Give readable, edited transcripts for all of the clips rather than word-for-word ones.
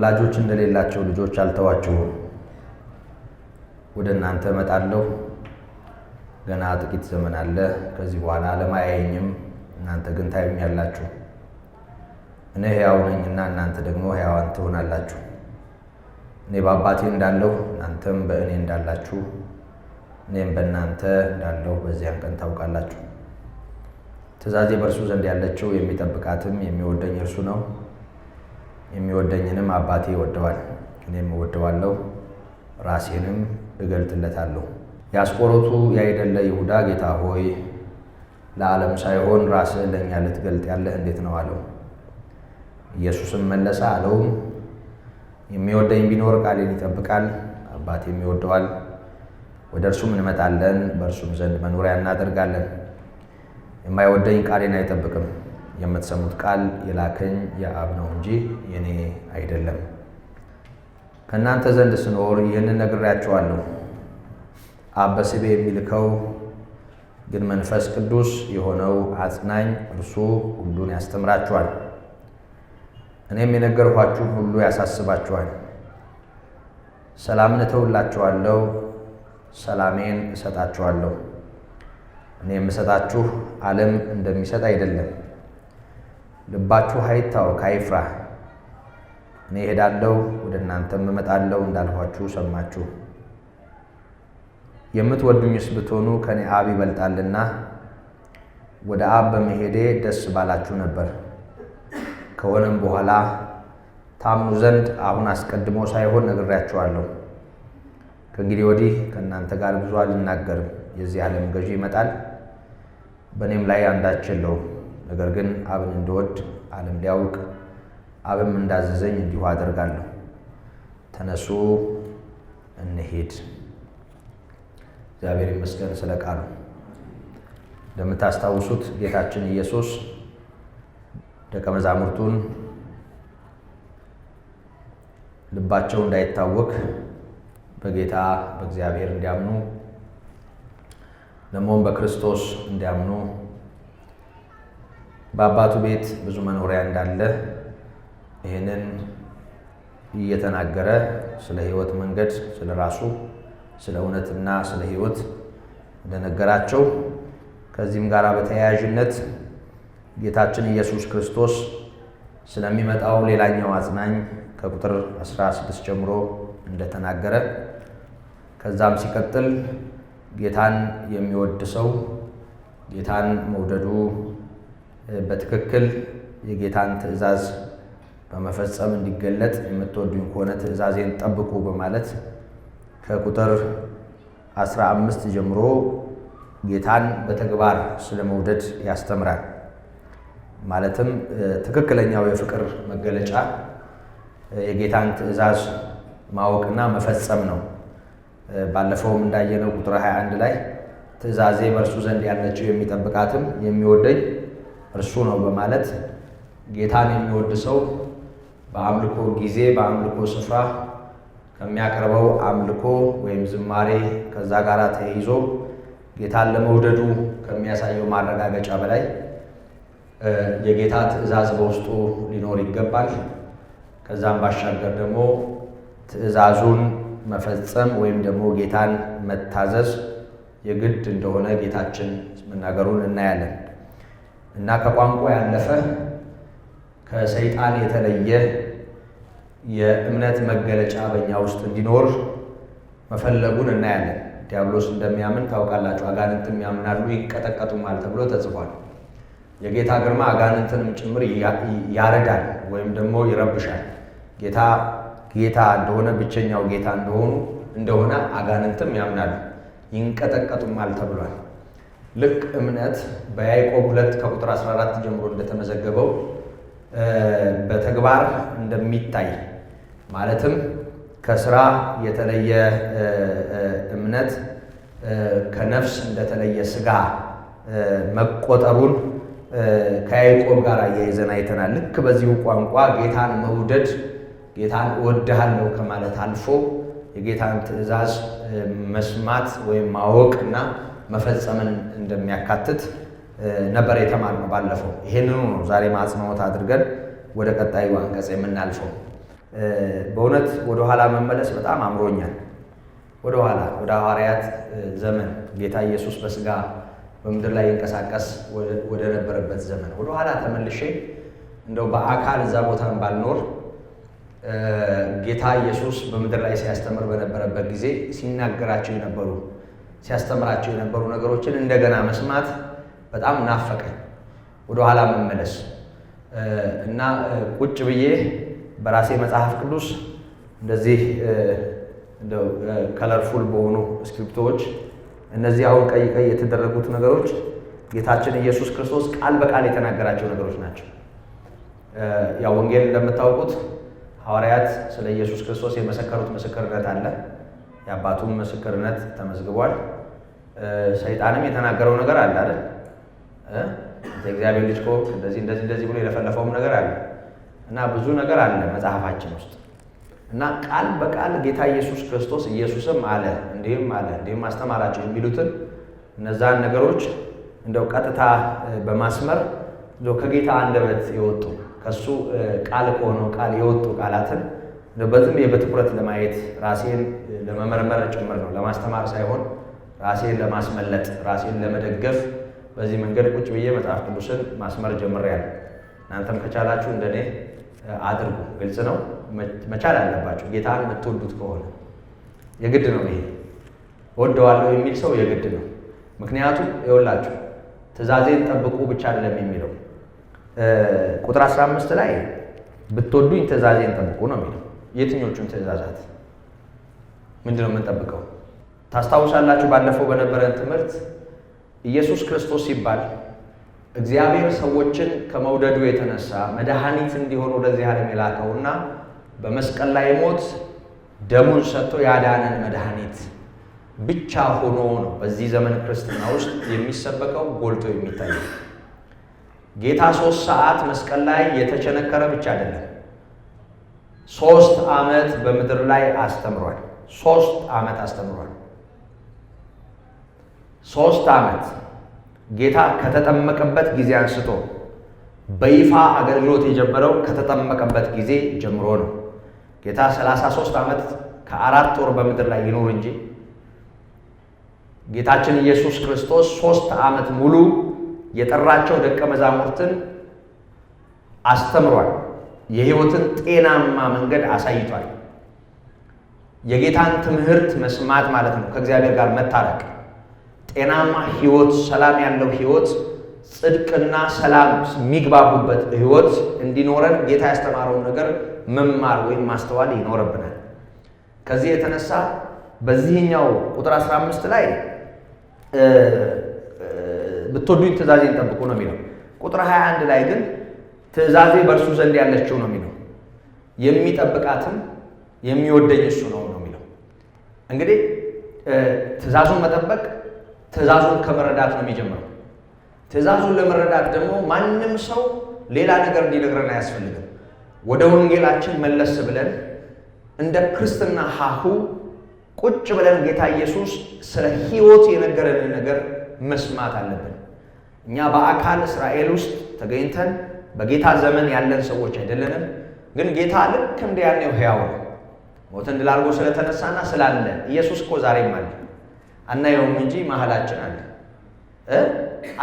ወላጆች እንደሌላቸው ልጆች አልተዋችሁም። ወደ እናንተ እመጣለሁ። ገና ጥቂት ዘመን አለ። ከዚህ በኋላ ዓለም አያየኝም፣ እናንተ ግን ታዩኛላችሁ። እኔ ሕያው ነኝና እናንተ ደግሞ ሕያዋን ትሆናላችሁ። እኔ በአባቴ እንዳለሁ እናንተም በእኔ እንዳላችሁ እኔም በእናንተ እንዳለሁ በዚያን ቀን ታውቃላችሁ። ትእዛዜ በእርሱ ዘንድ ያለችው የሚጠብቃትም የሚወደኝ እርሱ ነው። የሚወደኝንም አባቴ ይወደዋል፣ እኔም እወደዋለሁ፣ ራሴንም እገልጥለታለሁ። የአስቆሮቱ ያይደለ ይሁዳ ጌታ ሆይ ለዓለም ሳይሆን ራስህን ለእኛ ልትገልጥ ያለህ እንዴት ነው አለው። ኢየሱስም መለሰ አለውም የሚወደኝ ቢኖር ቃሌን ይጠብቃል፣ አባቴም ይወደዋል፣ ወደ እርሱም እንመጣለን፣ በእርሱም ዘንድ መኖሪያ እናደርጋለን። የማይወደኝ ቃሌን አይጠብቅም። የምትሰሙት ቃል የላከኝ የአብ ነው እንጂ የኔ አይደለም። ከእናንተ ዘንድ ስኖር ይህንን ነግሬያችኋለሁ። አብ በስሜ የሚልከው ግን መንፈስ ቅዱስ የሆነው አጽናኝ እርሱ ሁሉን ያስተምራችኋል፣ እኔም የነገርኋችሁን ሁሉ ያሳስባችኋል። ሰላምን እተውላችኋለሁ፣ ሰላሜን እሰጣችኋለሁ። እኔ የምሰጣችሁ ዓለም እንደሚሰጥ አይደለም። ልባችሁ አይታወክ አይፍራ። እኔ እሄዳለሁ፣ ወደ እናንተም እመጣለሁ እንዳልኋችሁ ሰማችሁ። የምትወዱኝስ ብትሆኑ ከኔ አብ ይበልጣልና ወደ አብ በመሄዴ ደስ ባላችሁ ነበር። ከሆነም በኋላ ታምኑ ዘንድ አሁን አስቀድሞ ሳይሆን ነግሬያችኋለሁ። ከእንግዲህ ወዲህ ከእናንተ ጋር ብዙ አልናገርም። የዚህ ዓለም ገዢ ይመጣል፣ በእኔም ላይ አንዳች የለውም። ነገር ግን አብን እንድወድ ዓለም ሊያውቅ አብም እንዳዘዘኝ እንዲሁ አደርጋለሁ። ተነሱ እንሂድ። እግዚአብሔር ይመስገን ስለ ቃሉ። እንደምታስታውሱት ጌታችን ኢየሱስ ደቀ መዛሙርቱን ልባቸው እንዳይታወክ በጌታ በእግዚአብሔር እንዲያምኑ ደግሞም በክርስቶስ እንዲያምኑ በአባቱ ቤት ብዙ መኖሪያ እንዳለ ይህንን እየተናገረ ስለ ሕይወት መንገድ፣ ስለ ራሱ፣ ስለ እውነትና ስለ ሕይወት እንደነገራቸው ከዚህም ጋር በተያያዥነት ጌታችን ኢየሱስ ክርስቶስ ስለሚመጣው ሌላኛው አጽናኝ ከቁጥር 16 ጀምሮ እንደተናገረ ከዛም ሲቀጥል ጌታን የሚወድ ሰው ጌታን መውደዱ በትክክል የጌታን ትእዛዝ በመፈጸም እንዲገለጥ የምትወዱኝ ከሆነ ትእዛዜን ጠብቁ በማለት ከቁጥር 15 ጀምሮ ጌታን በተግባር ስለመውደድ ያስተምራል። ማለትም ትክክለኛው የፍቅር መገለጫ የጌታን ትእዛዝ ማወቅና መፈጸም ነው። ባለፈውም እንዳየነው ቁጥር 21 ላይ ትእዛዜ በእርሱ ዘንድ ያለችው የሚጠብቃትም የሚወደኝ እርሱ ነው በማለት ጌታን የሚወድ ሰው በአምልኮ ጊዜ በአምልኮ ስፍራ ከሚያቀርበው አምልኮ ወይም ዝማሬ ከዛ ጋር ተያይዞ ጌታን ለመውደዱ ከሚያሳየው ማረጋገጫ በላይ የጌታ ትእዛዝ በውስጡ ሊኖር ይገባል። ከዛም ባሻገር ደግሞ ትእዛዙን መፈጸም ወይም ደግሞ ጌታን መታዘዝ የግድ እንደሆነ ጌታችን መናገሩን እናያለን እና ከቋንቋ ያለፈ ከሰይጣን የተለየ የእምነት መገለጫ በእኛ ውስጥ እንዲኖር መፈለጉን እናያለን። ዲያብሎስ እንደሚያምን ታውቃላችሁ፣ አጋንንትም ያምናሉ ይንቀጠቀጡማል ተብሎ ተጽፏል። የጌታ ግርማ አጋንንትንም ጭምር ያረዳል ወይም ደግሞ ይረብሻል። ጌታ እንደሆነ ብቸኛው ጌታ እንደሆነ አጋንንትም ያምናሉ ይንቀጠቀጡማል ተብሏል። ልክ እምነት በያዕቆብ 2 ከቁጥር 14 ጀምሮ እንደተመዘገበው በተግባር እንደሚታይ ማለትም ከስራ የተለየ እምነት ከነፍስ እንደተለየ ስጋ መቆጠሩን ከያዕቆብ ጋር አያይዘን አይተናል። ልክ በዚሁ ቋንቋ ጌታን መውደድ ጌታን እወድሃለሁ ከማለት አልፎ የጌታን ትእዛዝ መስማት ወይም ማወቅ እና መፈጸምን እንደሚያካትት ነበር የተማርነው ባለፈው። ይሄንኑ ነው ዛሬ ማጽናወት አድርገን ወደ ቀጣዩ አንቀጽ የምናልፈው። በእውነት ወደ ኋላ መመለስ በጣም አምሮኛል። ወደ ኋላ ወደ ሐዋርያት ዘመን ጌታ ኢየሱስ በስጋ በምድር ላይ ይንቀሳቀስ ወደ ነበረበት ዘመን ወደ ኋላ ተመልሼ እንደው በአካል እዛ ቦታን ባልኖር ጌታ ኢየሱስ በምድር ላይ ሲያስተምር በነበረበት ጊዜ ሲያስተምራቸው የነበሩ ነገሮችን እንደገና መስማት በጣም ናፈቀኝ። ወደ ኋላ መመለስ እና ቁጭ ብዬ በራሴ መጽሐፍ ቅዱስ እንደዚህ እንደው ከለርፉል በሆኑ ስክሪፕቶች እነዚህ አሁን ቀይ የተደረጉት ነገሮች ጌታችን ኢየሱስ ክርስቶስ ቃል በቃል የተናገራቸው ነገሮች ናቸው። ያው ወንጌል እንደምታውቁት ሐዋርያት ስለ ኢየሱስ ክርስቶስ የመሰከሩት ምስክርነት አለ። የአባቱም ምስክርነት ተመዝግቧል። ሰይጣንም የተናገረው ነገር አለ አይደል? የእግዚአብሔር ልጅ ከሆንክ እንደዚህ ብሎ የለፈለፈውም ነገር አለ እና ብዙ ነገር አለ መጽሐፋችን ውስጥ እና ቃል በቃል ጌታ ኢየሱስ ክርስቶስ ኢየሱስም አለ እንዲህም አስተማራቸው የሚሉትን እነዛን ነገሮች እንደው ቀጥታ በማስመር እንደው ከጌታ አንደበት የወጡ ከሱ ቃል ከሆነው ቃል የወጡ ቃላትን በዝም በትኩረት ለማየት ራሴን ለመመርመር ጭምር ነው፣ ለማስተማር ሳይሆን ራሴን ለማስመለጥ ራሴን ለመደገፍ በዚህ መንገድ ቁጭ ብዬ መጽሐፍ ቅዱስን ማስመር ጀምሬያለሁ። እናንተም ከቻላችሁ እንደኔ አድርጉ። ግልጽ ነው፣ መቻል አለባችሁ። ጌታን የምትወዱት ከሆነ የግድ ነው። ይሄ ወደዋለሁ የሚል ሰው የግድ ነው። ምክንያቱም ይኸውላችሁ ትእዛዜን ጠብቁ ብቻ አይደለም የሚለው ቁጥር 15 ላይ ብትወዱኝ ትእዛዜን ጠብቁ ነው የሚለው። የትኞቹን ትእዛዛት ምንድነው የምንጠብቀው? ታስታውሳላችሁ ባለፈው በነበረን ትምህርት ኢየሱስ ክርስቶስ ሲባል እግዚአብሔር ሰዎችን ከመውደዱ የተነሳ መድኃኒት እንዲሆን ወደዚህ ዓለም የላከውና በመስቀል ላይ ሞት ደሙን ሰጥቶ ያዳነን መድኃኒት ብቻ ሆኖ ነው በዚህ ዘመን ክርስትና ውስጥ የሚሰበከው ጎልቶ የሚታየው። ጌታ 3 ሰዓት መስቀል ላይ የተቸነከረ ብቻ አይደለም፣ 3 ዓመት በምድር ላይ አስተምሯል። 3 ዓመት አስተምሯል። 3 ዓመት ጌታ ከተጠመቀበት ጊዜ አንስቶ በይፋ አገልግሎት የጀመረው ከተጠመቀበት ጊዜ ጀምሮ ነው። ጌታ 33 ዓመት ከ4 ወር በምድር ላይ ይኖር እንጂ ጌታችን ኢየሱስ ክርስቶስ 3 ዓመት ሙሉ የጠራቸው ደቀ መዛሙርትን አስተምሯል። የሕይወትን ጤናማ መንገድ አሳይቷል። የጌታን ትምህርት መስማት ማለት ነው ከእግዚአብሔር ጋር መታረቅ፣ ጤናማ ሕይወት፣ ሰላም ያለው ሕይወት፣ ጽድቅና ሰላም የሚግባቡበት ሕይወት እንዲኖረን ጌታ ያስተማረውን ነገር መማር ወይም ማስተዋል ይኖርብናል። ከዚህ የተነሳ በዚህኛው ቁጥር 15 ላይ ብትወዱኝ ትእዛዜን ጠብቁ ነው የሚለው። ቁጥር 21 ላይ ግን ትእዛዜ በእርሱ ዘንድ ያለችው ነው የሚለው። የሚጠብቃትም የሚወደኝ እሱ ነው የሚለው። እንግዲህ ትእዛዙን መጠበቅ ትእዛዙን ከመረዳት ነው የሚጀምረው። ትእዛዙን ለመረዳት ደግሞ ማንም ሰው ሌላ ነገር እንዲነግረን አያስፈልግም። ወደ ወንጌላችን መለስ ብለን እንደ ክርስትና ሀሁ ቁጭ ብለን ጌታ ኢየሱስ ስለ ሕይወት የነገረንን ነገር መስማት አለብን። እኛ በአካል እስራኤል ውስጥ ተገኝተን በጌታ ዘመን ያለን ሰዎች አይደለንም። ግን ጌታ ልክ እንደ ያኔው ሕያው ነው። ሞትን ድል አድርጎ ስለተነሳና ስላለ ኢየሱስ እኮ ዛሬም አለ። አናየውም እንጂ መሀላችን አለ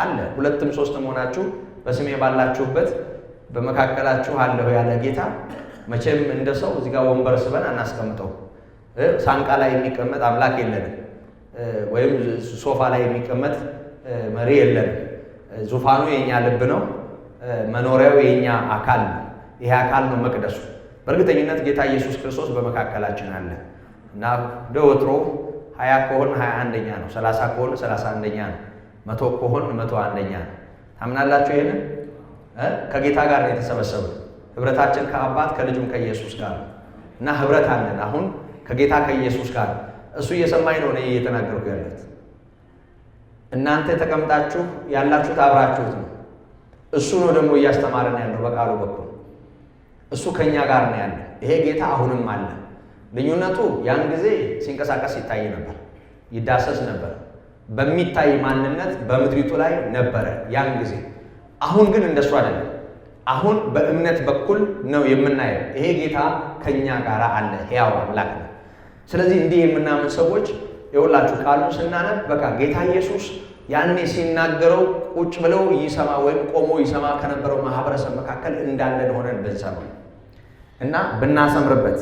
አለ። 2ም 3ም ሆናችሁ በስሜ ባላችሁበት በመካከላችሁ አለሁ ያለ ጌታ መቼም እንደ ሰው እዚህ ጋር ወንበር ስበን አናስቀምጠው። ሳንቃ ላይ የሚቀመጥ አምላክ የለንም፣ ወይም ሶፋ ላይ የሚቀመጥ መሪ የለንም። ዙፋኑ የኛ ልብ ነው፣ መኖሪያው የኛ አካል ነው። ይሄ አካል ነው መቅደሱ። በእርግጠኝነት ጌታ ኢየሱስ ክርስቶስ በመካከላችን አለ እና ወትሮ 20 ከሆን 21ኛ ነው፣ 30 ከሆን 31ኛ ነው፣ 100 ከሆን 101ኛ ነው። ታምናላችሁ? ይሄንን ከጌታ ጋር ነው የተሰበሰበው። ህብረታችን ከአባት ከልጁም ከኢየሱስ ጋር እና ህብረት አለን አሁን ከጌታ ከኢየሱስ ጋር። እሱ እየሰማኝ ነው እኔ እየተናገርኩ ያለሁት። እናንተ ተቀምጣችሁ ያላችሁት አብራችሁት ነው። እሱ ነው ደግሞ እያስተማረን ያለው በቃሉ በኩል። እሱ ከኛ ጋር ነው ያለው። ይሄ ጌታ አሁንም አለ። ልዩነቱ ያን ጊዜ ሲንቀሳቀስ ይታይ ነበር፣ ይዳሰስ ነበር፣ በሚታይ ማንነት በምድሪቱ ላይ ነበረ ያን ጊዜ። አሁን ግን እንደሱ አይደለም። አሁን በእምነት በኩል ነው የምናየው። ይሄ ጌታ ከኛ ጋር አለ፣ ሕያው አምላክ ነው። ስለዚህ እንዲህ የምናምን ሰዎች ይኸውላችሁ ቃሉን ስናነብ በቃ ጌታ ኢየሱስ ያኔ ሲናገረው ቁጭ ብለው ይሰማ ወይም ቆሞ ይሰማ ከነበረው ማህበረሰብ መካከል እንዳለን ሆነን ብንሰማ እና ብናሰምርበት።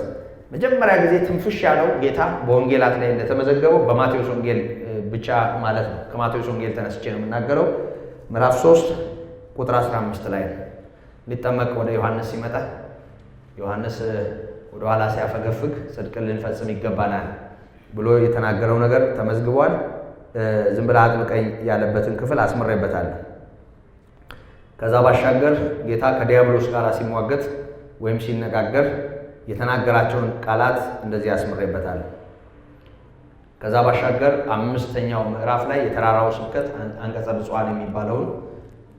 መጀመሪያ ጊዜ ትንፍሽ ያለው ጌታ በወንጌላት ላይ እንደተመዘገበው በማቴዎስ ወንጌል ብቻ ማለት ነው። ከማቴዎስ ወንጌል ተነስቼ ነው የምናገረው። ምዕራፍ 3 ቁጥር 15 ላይ ነው። ሊጠመቅ ወደ ዮሐንስ ሲመጣ ዮሐንስ ወደ ኋላ ሲያፈገፍግ ጽድቅን ልንፈጽም ይገባናል ብሎ የተናገረው ነገር ተመዝግቧል። ዝም ብለህ አጥብቀኝ ያለበትን ክፍል አስምሬበታለሁ። ከዛ ባሻገር ጌታ ከዲያብሎስ ጋር ሲሟገት ወይም ሲነጋገር የተናገራቸውን ቃላት እንደዚህ አስምሬበታለሁ። ከዛ ባሻገር 5ኛው ምዕራፍ ላይ የተራራው ስብከት አንቀጸ ብፁዓን የሚባለውን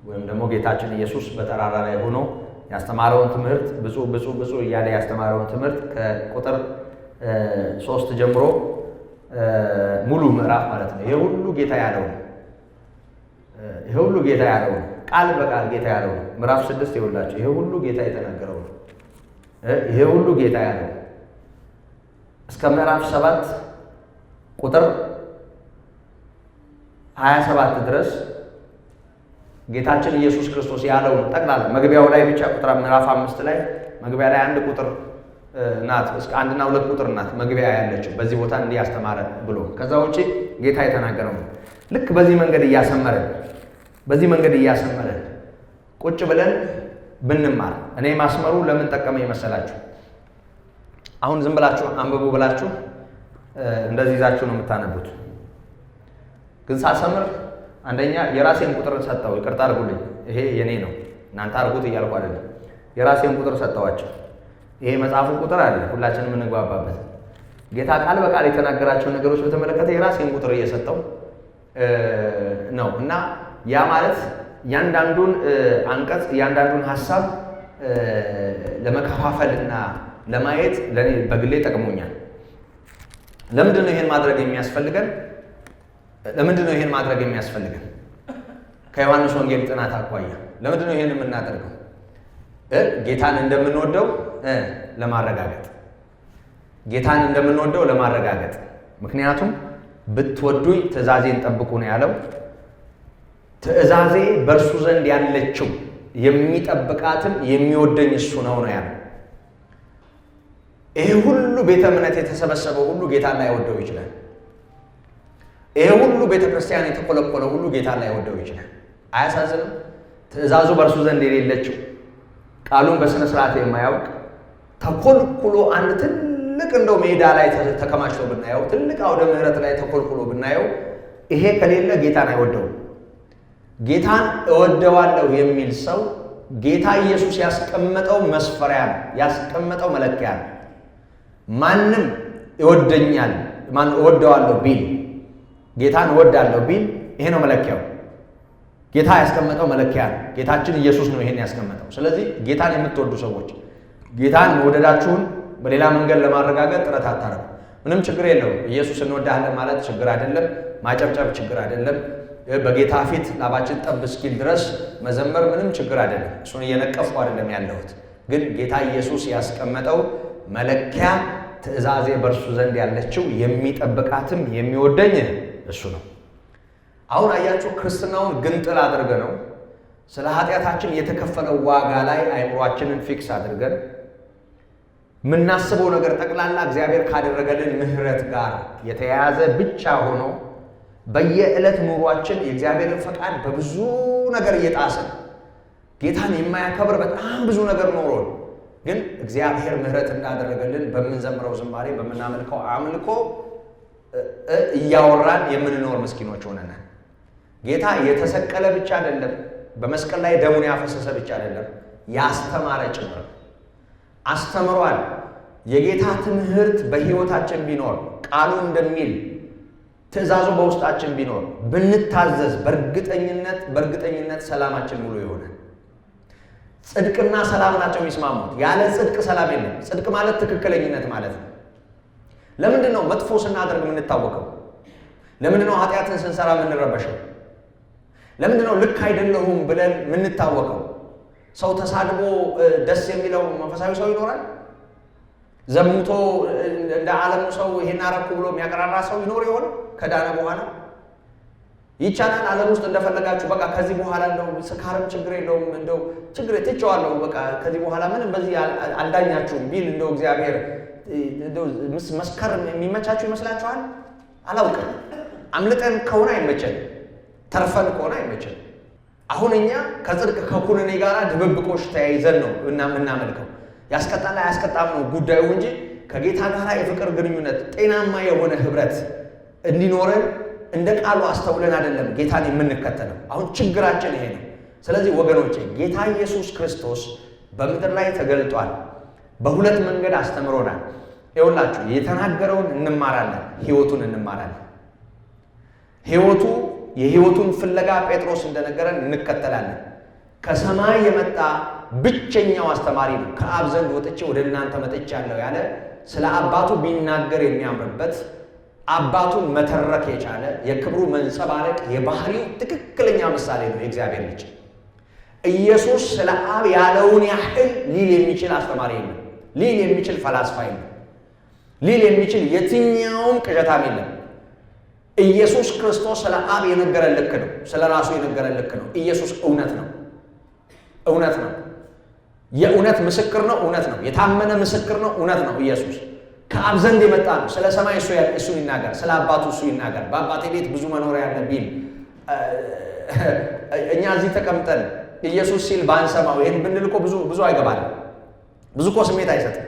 ወይም ደግሞ ጌታችን ኢየሱስ በተራራ ላይ ሆኖ ያስተማረውን ትምህርት ብፁዕ ብፁዕ ብፁዕ እያለ ያስተማረውን ትምህርት ከቁጥር 3 ጀምሮ ሙሉ ምዕራፍ ማለት ነው። ይሄ ሁሉ ጌታ ያለው ነው። ይሄ ሁሉ ጌታ ያለው ነው። ቃል በቃል ጌታ ያለው ነው። ምዕራፍ 6 ይኸውላችሁ ይሄ ሁሉ ጌታ የተናገረው ነው። ይሄ ሁሉ ጌታ ያለው እስከ ምዕራፍ 7 ቁጥር 27 ድረስ ጌታችን ኢየሱስ ክርስቶስ ያለው ነው። ጠቅላላ መግቢያው ላይ ብቻ ቁጥር ምዕራፍ 5 ላይ መግቢያ ላይ 1 ቁጥር ናት እስከ 1 እና 2 ቁጥር ናት መግቢያ ያለችው በዚህ ቦታ እንዲህ ያስተማረ ብሎ። ከዛ ውጪ ጌታ የተናገረው ነው። ልክ በዚህ መንገድ እያሰመረን ቁጭ ብለን ብንማር እኔ ማስመሩ ለምን ጠቀመኝ መሰላችሁ? አሁን ዝም ብላችሁ አንብቡ ብላችሁ እንደዚህ ይዛችሁ ነው የምታነቡት። ግን ሳሰምር አንደኛ የራሴን ቁጥር ሰጠው። ይቅርታ አድርጉልኝ፣ ይሄ የኔ ነው እናንተ አድርጉት እያልኩ አይደለም። የራሴን ቁጥር ሰጠዋቸው። ይሄ መጽሐፉ ቁጥር አለ ሁላችንም እንግባባበት። ጌታ ቃል በቃል የተናገራቸው ነገሮች በተመለከተ የራሴን ቁጥር እየሰጠው ነው እና ያ ማለት ያንዳንዱን አንቀጽ ያንዳንዱን ሐሳብ ለመከፋፈልና ለማየት ለኔ በግሌ ጠቅሞኛል። ለምንድን ነው ይሄን ማድረግ የሚያስፈልገን? ከዮሐንስ ወንጌል ጥናት አኳያ ለምንድን ነው ይሄን የምናደርገው? ጌታን እንደምንወደው ለማረጋገጥ ምክንያቱም ብትወዱኝ ትእዛዜን ጠብቁ ነው ያለው። ትእዛዜ በእርሱ ዘንድ ያለችው የሚጠብቃትም የሚወደኝ እሱ ነው ያለው። ይሄ ሁሉ ቤተ እምነት የተሰበሰበው ሁሉ ጌታን ላይወደው ይችላል። ይሄ ሁሉ ቤተ ክርስቲያን የተቆለቆለ ሁሉ ጌታን ላይወደው ይችላል። አያሳዝንም? ትእዛዙ በእርሱ ዘንድ የሌለችው ቃሉን በስነ ስርዓት የማያውቅ ተኮልኩሎ አንድ ትልቅ እንደው ሜዳ ላይ ተከማችቶ ብናየው፣ ትልቅ አውደ ምሕረት ላይ ተኮልኩሎ ብናየው፣ ይሄ ከሌለ ጌታን አይወደውም። ጌታን እወደዋለሁ የሚል ሰው ጌታ ኢየሱስ ያስቀመጠው መስፈሪያ ነው፣ ያስቀመጠው መለኪያ ነው። ማንም ይወደኛል እወደዋለሁ ቢል ጌታን እወዳለሁ ቢል ይሄ ነው መለኪያው። ጌታ ያስቀመጠው መለኪያ ነው። ጌታችን ኢየሱስ ነው ይሄን ያስቀመጠው። ስለዚህ ጌታን የምትወዱ ሰዎች ጌታን መውደዳችሁን በሌላ መንገድ ለማረጋገጥ ጥረት አታረጉ። ምንም ችግር የለውም። ኢየሱስ እንወዳለን ማለት ችግር አይደለም። ማጨብጨብ ችግር አይደለም። በጌታ ፊት ላባችን ጠብ እስኪል ድረስ መዘመር ምንም ችግር አይደለም። እሱን እየነቀፍኩ አይደለም ያለሁት። ግን ጌታ ኢየሱስ ያስቀመጠው መለኪያ ትእዛዜ በእርሱ ዘንድ ያለችው የሚጠብቃትም የሚወደኝ እሱ ነው። አሁን አያችሁ ክርስትናውን ግንጥል አድርገ ነው ስለ ኃጢአታችን የተከፈለው ዋጋ ላይ አይምሯችንን ፊክስ አድርገን የምናስበው ነገር ጠቅላላ እግዚአብሔር ካደረገልን ምሕረት ጋር የተያያዘ ብቻ ሆኖ በየዕለት ኑሯችን የእግዚአብሔርን ፈቃድ በብዙ ነገር እየጣስን ጌታን የማያከብር በጣም ብዙ ነገር ኖሮን ግን እግዚአብሔር ምሕረት እንዳደረገልን በምንዘምረው ዝማሬ በምናመልከው አምልኮ እያወራን የምንኖር ምስኪኖች ሆነናል። ጌታ የተሰቀለ ብቻ አይደለም፣ በመስቀል ላይ ደሙን ያፈሰሰ ብቻ አይደለም፣ ያስተማረ ጭምር አስተምሯል። የጌታ ትምህርት በሕይወታችን ቢኖር ቃሉ እንደሚል ትእዛዙ በውስጣችን ቢኖር ብንታዘዝ በእርግጠኝነት ሰላማችን ሙሉ ይሆናል። ጽድቅና ሰላም ናቸው የሚስማሙት። ያለ ጽድቅ ሰላም የለም። ጽድቅ ማለት ትክክለኝነት ማለት ነው። ለምንድን ነው መጥፎ ስናደርግ የምንታወቀው? ለምንድን ነው ኃጢአትን ስንሰራ የምንረበሸው? ለምንድን ነው ልክ አይደለሁም ብለን የምንታወቀው? ሰው ተሳድቦ ደስ የሚለው መንፈሳዊ ሰው ይኖራል? ዘሙቶ እንደ ዓለሙ ሰው ይሄን አረኩ ብሎ የሚያቀራራ ሰው ይኖር ይሆን ከዳነ በኋላ? ይቻላል ዓለም ውስጥ እንደፈለጋችሁ በቃ ከዚህ በኋላ እንደው ስካርም ችግር የለውም እንደው ችግር ትቼዋለሁ በቃ ከዚህ በኋላ ምንም በዚህ አልዳኛችሁም ቢል እንደው እግዚአብሔር እንደው መስከር የሚመቻችሁ ይመስላችኋል? አላውቅም። አምልጠን ከሆነ አይመቸን፣ ተርፈን ከሆነ አይመቸን። አሁን እኛ ከጽድቅ ከኩነኔ ጋር ድብብቆሽ ተያይዘን ነው እናመልከው። ያስቀጣል አያስቀጣም ነው ጉዳዩ እንጂ ከጌታ ጋር የፍቅር ግንኙነት ጤናማ የሆነ ህብረት እንዲኖረን እንደ ቃሉ አስተውለን አይደለም ጌታን የምንከተለው። አሁን ችግራችን ይሄ ነው። ስለዚህ ወገኖቼ ጌታ ኢየሱስ ክርስቶስ በምድር ላይ ተገልጧል። በሁለት መንገድ አስተምሮናል። ይኸውላችሁ የተናገረውን እንማራለን፣ ህይወቱን እንማራለን። የህይወቱን ፍለጋ ጴጥሮስ እንደነገረን እንከተላለን። ከሰማይ የመጣ ብቸኛው አስተማሪ ነው። ከአብ ዘንድ ወጥቼ ወደ እናንተ መጥቻለሁ ያለ ስለ አባቱ ቢናገር የሚያምርበት አባቱን መተረክ የቻለ የክብሩ መንጸባረቅ የባህሪው ትክክለኛ ምሳሌ ነው የእግዚአብሔር ልጅ ኢየሱስ። ስለ አብ ያለውን ያህል ሊል የሚችል አስተማሪ የለም። ሊል የሚችል ፈላስፋ የለም። ሊል የሚችል የትኛውም ቅዠታም የለም። ኢየሱስ ክርስቶስ ስለ አብ የነገረን ልክ ነው። ስለ ራሱ የነገረን ልክ ነው። ኢየሱስ እውነት ነው። እውነት ነው። የእውነት ምስክር ነው። እውነት ነው። የታመነ ምስክር ነው። እውነት ነው። ኢየሱስ ከአብ ዘንድ የመጣ ነው። ስለ ሰማይ እሱ ይናገር፣ ስለ አባቱ እሱ ይናገር። በአባቴ ቤት ብዙ መኖሪያ አለ ቢል እኛ እዚህ ተቀምጠን ኢየሱስ ሲል ባንሰማው ይሄን ብንል እኮ ብዙ አይገባንም። ብዙ እኮ ስሜት አይሰጥም።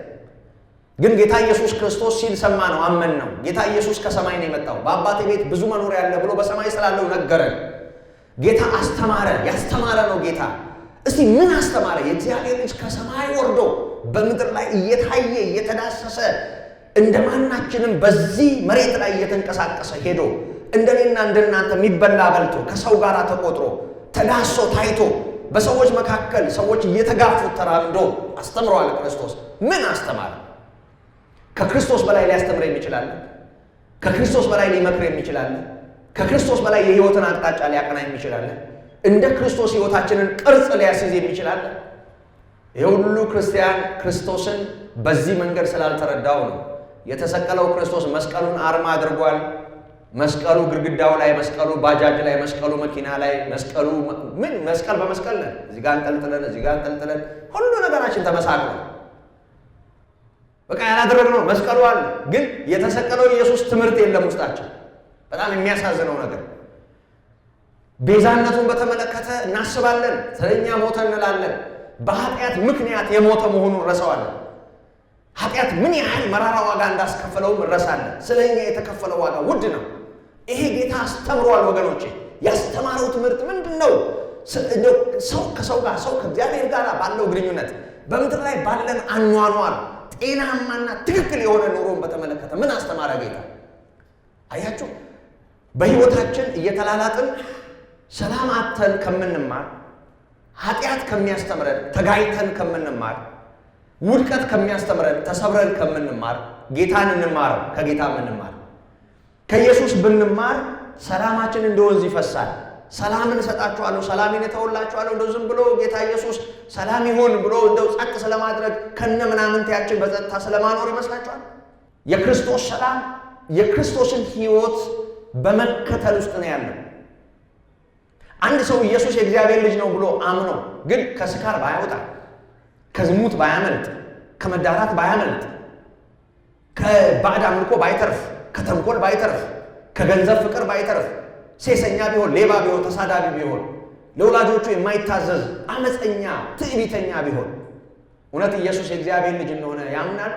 ግን ጌታ ኢየሱስ ክርስቶስ ሲል ሰማ ነው፣ አመን ነው። ጌታ ኢየሱስ ከሰማይ ነው የመጣው። በአባቴ ቤት ብዙ መኖሪያ አለ ብሎ በሰማይ ስላለው ነገረን። ጌታ አስተማረ። ያስተማረ ነው ጌታ። እስቲ ምን አስተማረ? የእግዚአብሔር ልጅ ከሰማይ ወርዶ በምድር ላይ እየታየ እየተዳሰሰ እንደማናችንም በዚህ መሬት ላይ እየተንቀሳቀሰ ሄዶ እንደኔና እንደናንተ የሚበላ በልቶ ከሰው ጋር ተቆጥሮ ተዳሶ ታይቶ በሰዎች መካከል ሰዎች እየተጋፉት ተራምዶ አስተምሯል። ክርስቶስ ምን አስተማረ? ከክርስቶስ በላይ ሊያስተምር የሚችላል? ከክርስቶስ በላይ ሊመክር የሚችላል? ከክርስቶስ በላይ የህይወትን አቅጣጫ ሊያቀና የሚችላል? እንደ ክርስቶስ ህይወታችንን ቅርጽ ሊያስይዝ የሚችላል? የሁሉ ክርስቲያን ክርስቶስን በዚህ መንገድ ስላልተረዳው ነው። የተሰቀለው ክርስቶስ መስቀሉን አርማ አድርጓል። መስቀሉ ግድግዳው ላይ፣ መስቀሉ ባጃጅ ላይ፣ መስቀሉ መኪና ላይ፣ መስቀል በመስቀል ነን። እዚህ ጋር እንጠልጥለን ሁሉ ነገራችን ተመሳቅሎ በቃ ያላደረግነው መስቀሉ አለ። ግን የተሰቀለው ኢየሱስ ትምህርት የለም ውስጣችን። በጣም የሚያሳዝነው ነገር ቤዛነቱን በተመለከተ እናስባለን፣ ስለኛ ሞተ እንላለን። በኃጢአት ምክንያት የሞተ መሆኑን ረሳዋለን። ኃጢአት ምን ያህል መራራ ዋጋ እንዳስከፈለውም እንረሳለን። ስለኛ የተከፈለው ዋጋ ውድ ነው። ይሄ ጌታ አስተምሯል ወገኖቼ። ያስተማረው ትምህርት ምንድን ነው? ሰው ከሰው ጋር፣ ሰው ከእግዚአብሔር ጋር ባለው ግንኙነት፣ በምድር ላይ ባለን አኗኗር ጤናማና ትክክል የሆነ ኑሮን በተመለከተ ምን አስተማረ ጌታ? አያችሁ፣ በህይወታችን እየተላላጥን ሰላም አጥተን ከምንማር፣ ኃጢአት ከሚያስተምረን ተጋይተን ከምንማር፣ ውድቀት ከሚያስተምረን ተሰብረን ከምንማር ጌታን እንማረው። ከጌታ እንማር። ከኢየሱስ ብንማር ሰላማችን እንደ ወንዝ ይፈሳል። ሰላምን እሰጣችኋለሁ፣ ሰላሜን እተውላችኋለሁ። እንደው ዝም ብሎ ጌታ ኢየሱስ ሰላም ይሁን ብሎ እንደው ጸጥ ስለማድረግ ከነ ምናምንቴያችን በጸጥታ ስለማኖር ይመስላችኋል? የክርስቶስ ሰላም የክርስቶስን ህይወት በመከተል ውስጥ ነው ያለው። አንድ ሰው ኢየሱስ የእግዚአብሔር ልጅ ነው ብሎ አምኖ ግን ከስካር ባያወጣ፣ ከዝሙት ባያመልጥ፣ ከመዳራት ባያመልጥ፣ ከባዕድ አምልኮ ባይተርፍ፣ ከተንኮል ባይተርፍ፣ ከገንዘብ ፍቅር ባይተርፍ፣ ሴሰኛ ቢሆን፣ ሌባ ቢሆን፣ ተሳዳቢ ቢሆን፣ ለወላጆቹ የማይታዘዝ አመፀኛ፣ ትዕቢተኛ ቢሆን እውነት ኢየሱስ የእግዚአብሔር ልጅ እንደሆነ ያምናል?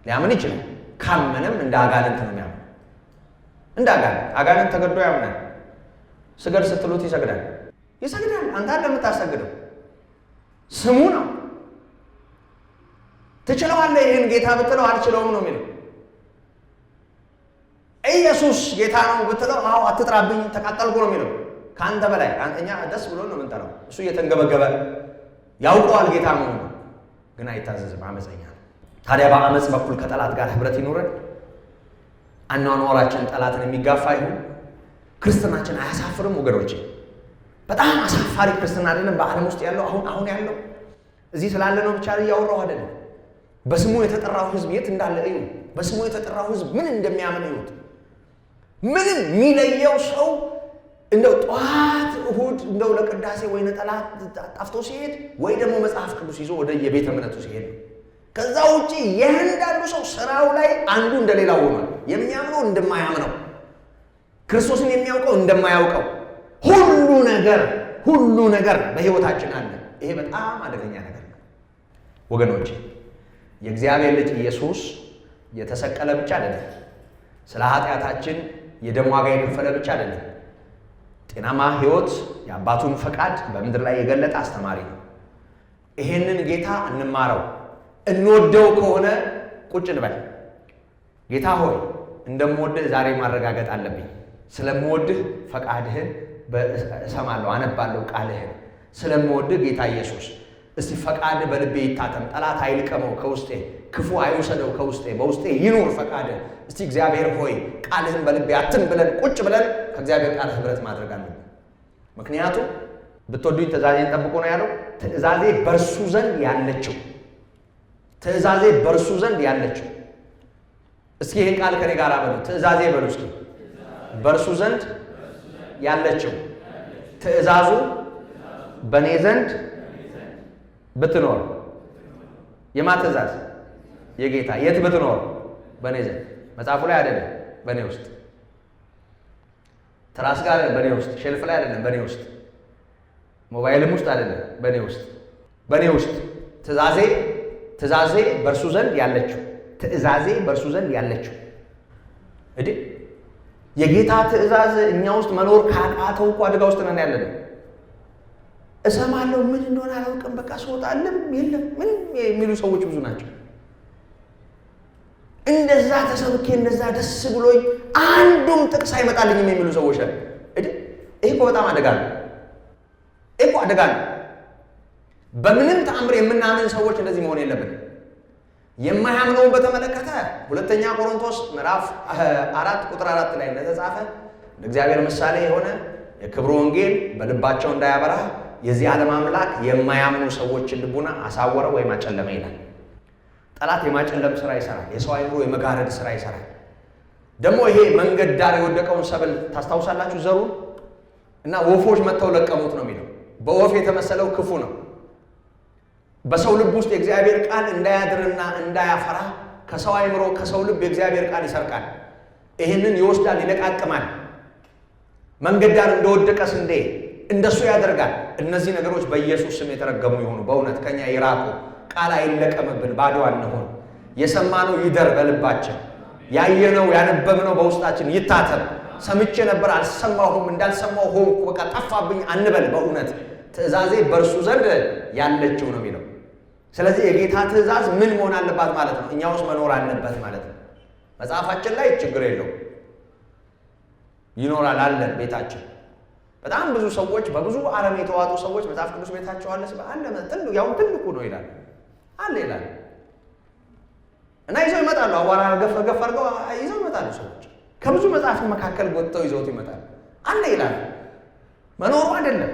ሊያምን ይችላል። ካመነም እንደ አጋንንት ነው የሚያምን። እንደ አጋንንት ተገዶ ያምናል። ስገድ ስትሉት ይሰግዳል። አንተ እንደምታሰግደው ስሙ ነው። ትችለዋለህ ይህን ጌታ ብትለው አልችለውም ነው የሚለው። ኢየሱስ ጌታ ነው ብትለው አዎ አትጥራብኝ ተቃጠልኩ ነው የሚለው። ከአንተ በላይ እኛ ደስ ብሎ ነው የምንጠራው። እሱ እየተንገበገበ ያውቀዋል ጌታ መሆኑ፣ ግን አይታዘዝም። አመፀኛ ነው። ታዲያ በአመፅ በኩል ከጠላት ጋር ህብረት ይኖረን? አኗኗራችን ጠላትን የሚጋፋ ይሁን? ክርስትናችን አያሳፍርም ወገኖቼ? በጣም አሳፋሪ ክርስትና አይደለም በዓለም ውስጥ ያለው አሁን ያለው። እዚህ ስላለ ነው ብቻ እያወራሁ አይደለም። በስሙ የተጠራው ሕዝብ የት እንዳለ እዩ። በስሙ የተጠራው ሕዝብ ምን እንደሚያምን እዩት። ምንም የሚለየው ሰው እንደው ጠዋት እሁድ እንደው ለቅዳሴ ወይ ነጠላ ጣፍቶ ሲሄድ ወይ ደግሞ መጽሐፍ ቅዱስ ይዞ ወደ የቤተ እምነቱ ሲሄድ ነው። ከዛ ውጪ የእያንዳንዱ ሰው ስራው ላይ አንዱ እንደሌላው ሆኗል። የሚያምነው እንደማያምነው፣ ክርስቶስን የሚያውቀው እንደማያውቀው፣ ሁሉ ነገር በህይወታችን አለ። ይሄ በጣም አደገኛ ነገር ነው ወገኖቼ። የእግዚአብሔር ልጅ ኢየሱስ የተሰቀለ ብቻ አይደለም፣ ስለ ኃጢአታችን የደም ዋጋ የከፈለ ብቻ አይደለም። ጤናማ ህይወት የአባቱን ፈቃድ በምድር ላይ የገለጠ አስተማሪ ነው። ይሄንን ጌታ እንማረው። እንወደው ከሆነ ቁጭ እንበል። ጌታ ሆይ እንደምወድህ ዛሬ ማረጋገጥ አለብኝ። ስለምወድህ ፈቃድህን እሰማለሁ፣ አነባለሁ ቃልህን። ስለምወድህ ጌታ ኢየሱስ እስቲ ፈቃድህ በልቤ ይታተም፣ ጠላት አይልቀመው ከውስጤ፣ ክፉ አይውሰደው ከውስጤ፣ በውስጤ ይኑር ፈቃድህ። እስቲ እግዚአብሔር ሆይ ቃልህን በልቤ አትም ብለን ቁጭ ብለን ከእግዚአብሔር ቃል ህብረት ማድረግ አለብን። ምክንያቱም ብትወዱኝ ትእዛዜን ጠብቁ ነው ያለው። ትእዛዜ በእርሱ ዘንድ ያለችው ትእዛዜ በእርሱ ዘንድ ያለችው። እስኪ ይህን ቃል ከኔ ጋር በሉ። ትእዛዜ በሉ እስኪ። በእርሱ ዘንድ ያለችው ትእዛዙ በእኔ ዘንድ ብትኖር። የማ ትእዛዝ? የጌታ። የት ብትኖር? በእኔ ዘንድ። መጽሐፉ ላይ አይደለም፣ በእኔ ውስጥ። ትራስ ጋር በእኔ ውስጥ፣ ሼልፍ ላይ አይደለም፣ በእኔ ውስጥ። ሞባይልም ውስጥ አይደለም፣ በእኔ ውስጥ። በእኔ ውስጥ ትእዛዜ በእርሱ ዘንድ ያለችው ትእዛዜ በእርሱ ዘንድ ያለችው። የጌታ ትእዛዝ እኛ ውስጥ መኖር ካቃተው እኮ አደጋ ውስጥ ነን ያለነው። እሰማለሁ ምን እንደሆነ አላውቅም፣ በቃ ስወጣልም የለም ምን የሚሉ ሰዎች ብዙ ናቸው። እንደዛ ተሰብኬ እንደዛ ደስ ብሎኝ አንዱም ጥቅስ አይመጣልኝም የሚሉ ሰዎች አሉ። ይሄ እኮ በጣም አደጋ ነው። ይሄ እኮ አደጋ ነው። በምንም ተአምር የምናምን ሰዎች እንደዚህ መሆን የለብንም። የማያምነውን በተመለከተ ሁለተኛ ቆሮንቶስ ምዕራፍ 4 ቁጥር 4 ላይ እንደተጻፈ ለእግዚአብሔር ምሳሌ የሆነ የክብሩ ወንጌል በልባቸው እንዳያበራ የዚህ ዓለም አምላክ የማያምኑ ሰዎችን ልቡና አሳወረ ወይም አጨለመ ይላል። ጠላት የማጨለም ስራ ይሰራል። የሰው አይምሮ የመጋረድ ስራ ይሰራል። ደግሞ ይሄ መንገድ ዳር የወደቀውን ሰብል ታስታውሳላችሁ? ዘሩን እና ወፎች መጥተው ለቀሙት ነው የሚለው። በወፍ የተመሰለው ክፉ ነው። በሰው ልብ ውስጥ የእግዚአብሔር ቃል እንዳያድርና እንዳያፈራ ከሰው አይምሮ ከሰው ልብ የእግዚአብሔር ቃል ይሰርቃል። ይህንን ይወስዳል፣ ይለቃቅማል። መንገድ ዳር እንደወደቀ ስንዴ እንደሱ ያደርጋል። እነዚህ ነገሮች በኢየሱስ ስም የተረገሙ ይሆኑ፣ በእውነት ከኛ ይራቁ። ቃል አይለቀምብን፣ ባዶ አንሆን። የሰማነው ይደር በልባችን፣ ያየነው ያነበብነው በውስጣችን ይታተም። ሰምቼ ነበር አልሰማሁም፣ እንዳልሰማሁ ሆንኩ፣ በቃ ጠፋብኝ አንበል። በእውነት ትእዛዜ በእርሱ ዘንድ ያለችው ነው የሚለው። ስለዚህ የጌታ ትእዛዝ ምን መሆን አለባት ማለት ነው? እኛ ውስጥ መኖር አለበት ማለት ነው። መጽሐፋችን ላይ ችግር የለው ይኖራል፣ አለን ቤታችን። በጣም ብዙ ሰዎች በብዙ ዓለም የተዋጡ ሰዎች መጽሐፍ ቅዱስ ቤታቸው አለ ያው ትልቁ ነው ይላል አለ ይላል እና ይዘው ይመጣሉ። አዋራ ገፍ አድርገው ይዘው ይመጣሉ። ሰዎች ከብዙ መጽሐፍ መካከል ወጥተው ይዘውት ይመጣሉ። አለ ይላል። መኖሩ አይደለም፣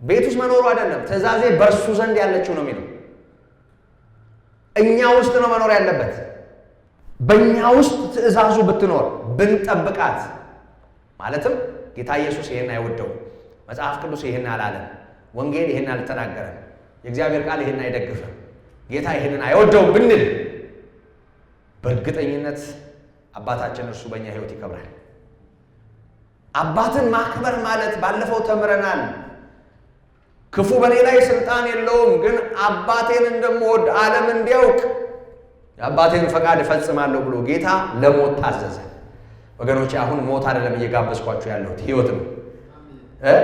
ቤት ውስጥ መኖሩ አይደለም። ትእዛዜ በእርሱ ዘንድ ያለችው ነው የሚለው። እኛ ውስጥ ነው መኖር ያለበት። በእኛ ውስጥ ትእዛዙ ብትኖር ብንጠብቃት፣ ማለትም ጌታ ኢየሱስ ይሄን አይወደውም፣ መጽሐፍ ቅዱስ ይሄን አላለም፣ ወንጌል ይሄን አልተናገረም፣ የእግዚአብሔር ቃል ይሄን አይደግፍም፣ ጌታ ይሄንን አይወደውም ብንል በእርግጠኝነት አባታችን እርሱ በእኛ ሕይወት ይከብራል። አባትን ማክበር ማለት ባለፈው ተምረናል። ክፉ በእኔ ላይ ስልጣን የለውም፣ ግን አባቴን እንደምወድ ዓለም እንዲያውቅ የአባቴን ፈቃድ እፈጽማለሁ ብሎ ጌታ ለሞት ታዘዘ። ወገኖቼ አሁን ሞት አይደለም እየጋበዝኳችሁ ያለሁት፣ ሕይወት ነው።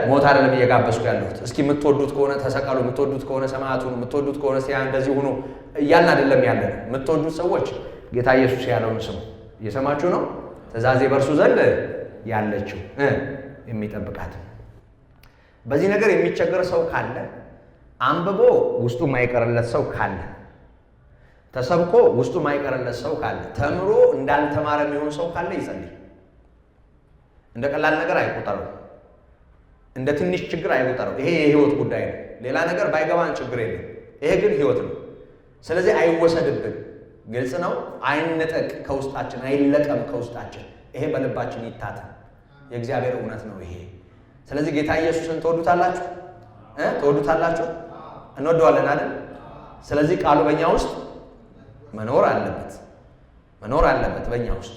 ሞት አይደለም እየጋበዝኩ ያለሁት። እስኪ የምትወዱት ከሆነ ተሰቀሉ፣ የምትወዱት ከሆነ ሰማዕት ሁኑ፣ የምትወዱት ከሆነ እንደዚህ ሁኑ እያልን አይደለም ያለ ነው። የምትወዱት ሰዎች ጌታ ኢየሱስ ያለውን ስሙ። እየሰማችሁ ነው። ትእዛዜ በእርሱ ዘንድ ያለችው የሚጠብቃት። በዚህ ነገር የሚቸገር ሰው ካለ፣ አንብቦ ውስጡ ማይቀርለት ሰው ካለ፣ ተሰብኮ ውስጡ ማይቀርለት ሰው ካለ፣ ተምሮ እንዳልተማረ የሚሆን ሰው ካለ ይጸልይ። እንደ ቀላል ነገር አይቆጠረው። እንደ ትንሽ ችግር አይቆጠረው። ይሄ የህይወት ጉዳይ ነው። ሌላ ነገር ባይገባን ችግር የለም። ይሄ ግን ህይወት ነው። ስለዚህ አይወሰድብን። ግልጽ ነው። አይነጠቅ ከውስጣችን፣ አይለቀም ከውስጣችን። ይሄ በልባችን ይታተም። የእግዚአብሔር እውነት ነው ይሄ። ስለዚህ ጌታ ኢየሱስን ትወዱታላችሁ? ትወዱታላችሁ? እንወደዋለን አይደል? ስለዚህ ቃሉ በእኛ ውስጥ መኖር አለበት በእኛ ውስጥ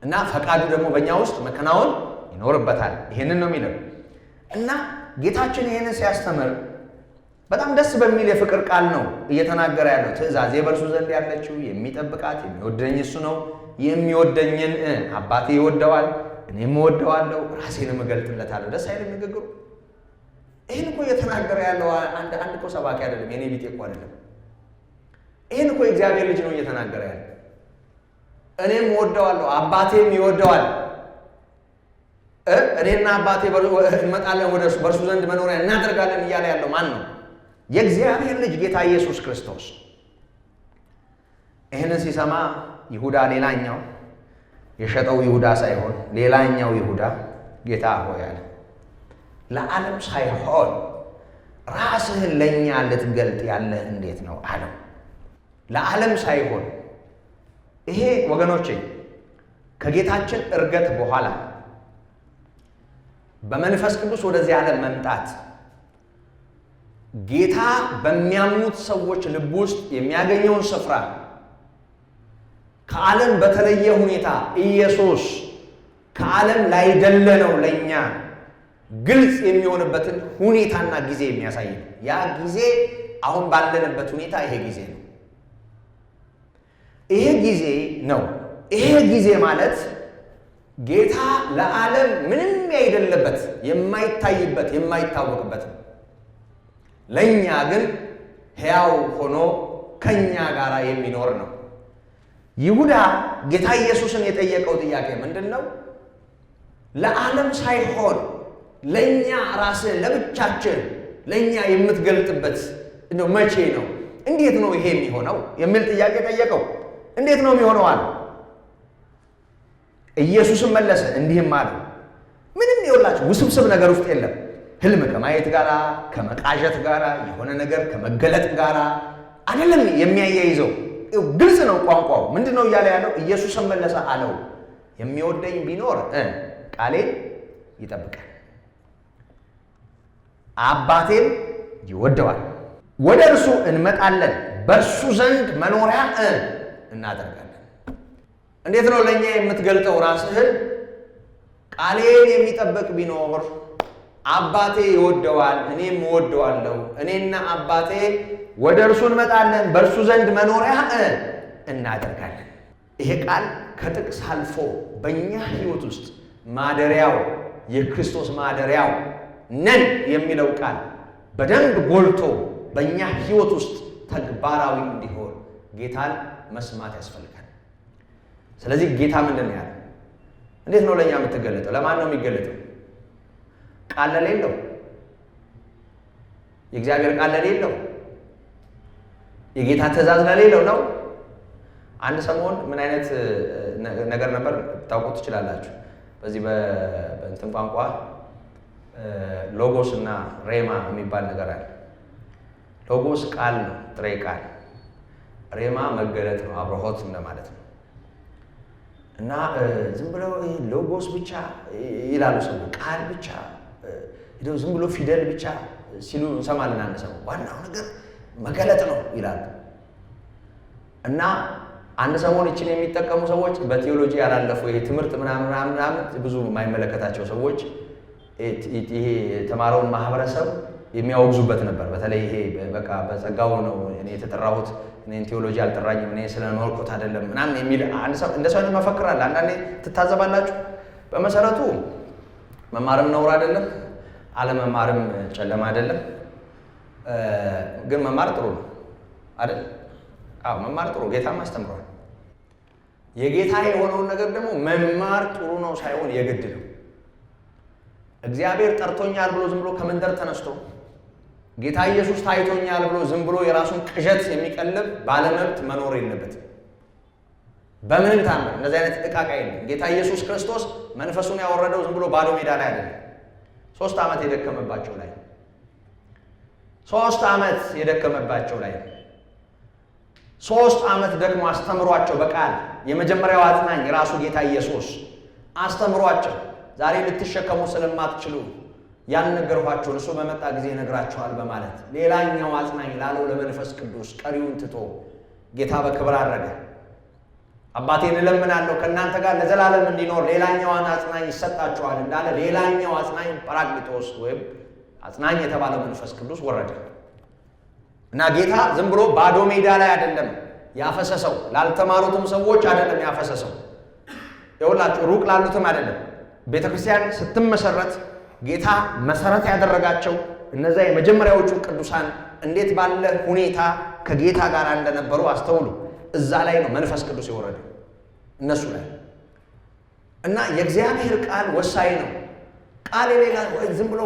እና ፈቃዱ ደግሞ በእኛ ውስጥ መከናወን ይኖርበታል። ይሄንን ነው የሚለው እና ጌታችን ይሄንን ሲያስተምር በጣም ደስ በሚል የፍቅር ቃል ነው እየተናገረ ያለው። ትእዛዜ በእርሱ ዘንድ ያለችው የሚጠብቃት የሚወደኝ እሱ ነው፣ የሚወደኝን አባቴ ይወደዋል፣ እኔም እወደዋለሁ፣ ራሴንም እገልጥለታለሁ። ደስ አይልም ንግግሩ? ይህን እኮ እየተናገረ ያለው አንድ እኮ ሰባኪ አይደለም፣ የኔ ቢጤ እኮ አይደለም። ይህን እኮ የእግዚአብሔር ልጅ ነው እየተናገረ ያለው። እኔም እወደዋለሁ አባቴም ይወደዋል፣ እኔና አባቴ እንመጣለን ወደ እርሱ በእርሱ ዘንድ መኖሪያ እናደርጋለን እያለ ያለው ማን ነው? የእግዚአብሔር ልጅ ጌታ ኢየሱስ ክርስቶስ። ይህንን ሲሰማ ይሁዳ፣ ሌላኛው የሸጠው ይሁዳ ሳይሆን ሌላኛው ይሁዳ ጌታ ሆይ አለ፣ ለዓለም ሳይሆን ራስህን ለእኛ ልትገልጥ ያለህ እንዴት ነው አለው። ለዓለም ሳይሆን። ይሄ ወገኖቼ ከጌታችን እርገት በኋላ በመንፈስ ቅዱስ ወደዚህ ዓለም መምጣት ጌታ በሚያምኑት ሰዎች ልብ ውስጥ የሚያገኘውን ስፍራ ከዓለም በተለየ ሁኔታ ኢየሱስ ከዓለም ላይደለ ነው ለእኛ ግልጽ የሚሆንበትን ሁኔታና ጊዜ የሚያሳይ ነው። ያ ጊዜ አሁን ባለንበት ሁኔታ ይሄ ጊዜ ነው። ይሄ ጊዜ ነው። ይሄ ጊዜ ማለት ጌታ ለዓለም ምንም ያይደለበት፣ የማይታይበት፣ የማይታወቅበት ነው። ለእኛ ግን ሕያው ሆኖ ከኛ ጋር የሚኖር ነው። ይሁዳ ጌታ ኢየሱስን የጠየቀው ጥያቄ ምንድን ነው? ለዓለም ሳይሆን ለእኛ ራስን ለብቻችን ለእኛ የምትገልጥበት እንደው መቼ ነው? እንዴት ነው ይሄ የሚሆነው የሚል ጥያቄ ጠየቀው። እንዴት ነው የሚሆነው አለ። ኢየሱስም መለሰ እንዲህም አለ፣ ምንም ይኸውላችሁ ውስብስብ ነገር ውስጥ የለም። ህልም ከማየት ጋር ከመቃዠት ጋር የሆነ ነገር ከመገለጥ ጋር አይደለም የሚያያይዘው። ግልጽ ነው ቋንቋው። ምንድን ነው እያለ ያለው? ኢየሱስም መለሰ አለው፣ የሚወደኝ ቢኖር ቃሌን ይጠብቃል፣ አባቴም ይወደዋል፣ ወደ እርሱ እንመጣለን፣ በእርሱ ዘንድ መኖሪያ እናደርጋለን። እንዴት ነው ለእኛ የምትገልጠው ራስህን? ቃሌን የሚጠብቅ ቢኖር አባቴ ይወደዋል፣ እኔም እወደዋለሁ፣ እኔና አባቴ ወደ እርሱ እንመጣለን፣ በእርሱ ዘንድ መኖሪያ እናደርጋለን። ይሄ ቃል ከጥቅስ አልፎ በእኛ ህይወት ውስጥ ማደሪያው የክርስቶስ ማደሪያው ነን የሚለው ቃል በደንብ ጎልቶ በእኛ ህይወት ውስጥ ተግባራዊ እንዲሆን ጌታን መስማት ያስፈልጋል። ስለዚህ ጌታ ምንድን ነው ያለው? እንዴት ነው ለእኛ የምትገለጠው? ለማን ነው የሚገለጠው? ቃል ለሌለው፣ የእግዚአብሔር ቃል ለሌለው፣ የጌታ ትእዛዝ ለሌለው ነው። አንድ ሰሞን ምን አይነት ነገር ነበር ታውቁት ትችላላችሁ። በዚህ በእንትን ቋንቋ ሎጎስ እና ሬማ የሚባል ነገር አለ። ሎጎስ ቃል ነው፣ ጥሬ ቃል። ሬማ መገለጥ ነው፣ አብርሆት እንደማለት ነው። እና ዝም ብለው ሎጎስ ብቻ ይላሉ ሰዎች፣ ቃል ብቻ ዝም ብሎ ፊደል ብቻ ሲሉ እንሰማለን። አንድ ሰው ዋናው ነገር መገለጥ ነው ይላሉ። እና አንድ ሰሞን ይችን የሚጠቀሙ ሰዎች በቴዎሎጂ ያላለፉ ይሄ ትምህርት ምናምን ብዙ የማይመለከታቸው ሰዎች ይሄ የተማረውን ማህበረሰብ የሚያወግዙበት ነበር። በተለይ ይሄ በቃ በጸጋው ነው እኔ የተጠራሁት፣ እኔን ቴዎሎጂ አልጠራኝም፣ እኔ ስለኖርኩት አይደለም ምናምን የሚል አንድ ሰው እንደሱ አይነት መፈክር አለ። አንዳንዴ ትታዘባላችሁ። በመሰረቱ መማርም ነውር አይደለም፣ አለመማርም ጨለማ አይደለም። ግን መማር ጥሩ ነው አይደል? አዎ መማር ጥሩ፣ ጌታም አስተምሯል። የጌታ የሆነውን ነገር ደግሞ መማር ጥሩ ነው ሳይሆን የግድ ነው። እግዚአብሔር ጠርቶኛል ብሎ ዝም ብሎ ከመንደር ተነስቶ ጌታ ኢየሱስ ታይቶኛል ብሎ ዝም ብሎ የራሱን ቅዠት የሚቀልብ ባለመብት መኖር የለበትም። በምንም ታምር እንደዚህ አይነት ዕቃቃ የለም። ጌታ ኢየሱስ ክርስቶስ መንፈሱን ያወረደው ዝም ብሎ ባዶ ሜዳ ላይ አይደለም። 3 ዓመት የደከመባቸው ላይ 3 ዓመት የደከመባቸው ላይ 3 ዓመት ደግሞ አስተምሯቸው በቃል የመጀመሪያው አጽናኝ ራሱ ጌታ ኢየሱስ አስተምሯቸው ዛሬ ልትሸከሙ ስለማትችሉ ያን ነገርኳችሁ እሱ በመጣ ጊዜ ይነግራችኋል በማለት ሌላኛው አጽናኝ ላለው ለመንፈስ ቅዱስ ቀሪውን ትቶ ጌታ በክብር አረገ። አባቴን እለምናለሁ ከእናንተ ጋር ለዘላለም እንዲኖር ሌላኛዋን አጽናኝ ይሰጣችኋል እንዳለ ሌላኛው አጽናኝ ጳራቅሊጦስ ወይም አጽናኝ የተባለው መንፈስ ቅዱስ ወረደ እና ጌታ ዝም ብሎ ባዶ ሜዳ ላይ አይደለም ያፈሰሰው፣ ላልተማሩትም ሰዎች አይደለም ያፈሰሰው፣ ይኸውላችሁ ሩቅ ላሉትም አይደለም። ቤተክርስቲያን ስትመሰረት ጌታ መሰረት ያደረጋቸው እነዛ የመጀመሪያዎቹ ቅዱሳን እንዴት ባለ ሁኔታ ከጌታ ጋር እንደነበሩ አስተውሉ። እዛ ላይ ነው መንፈስ ቅዱስ የወረደው እነሱ ላይ እና የእግዚአብሔር ቃል ወሳኝ ነው። ቃል የሌላ ዝም ብሎ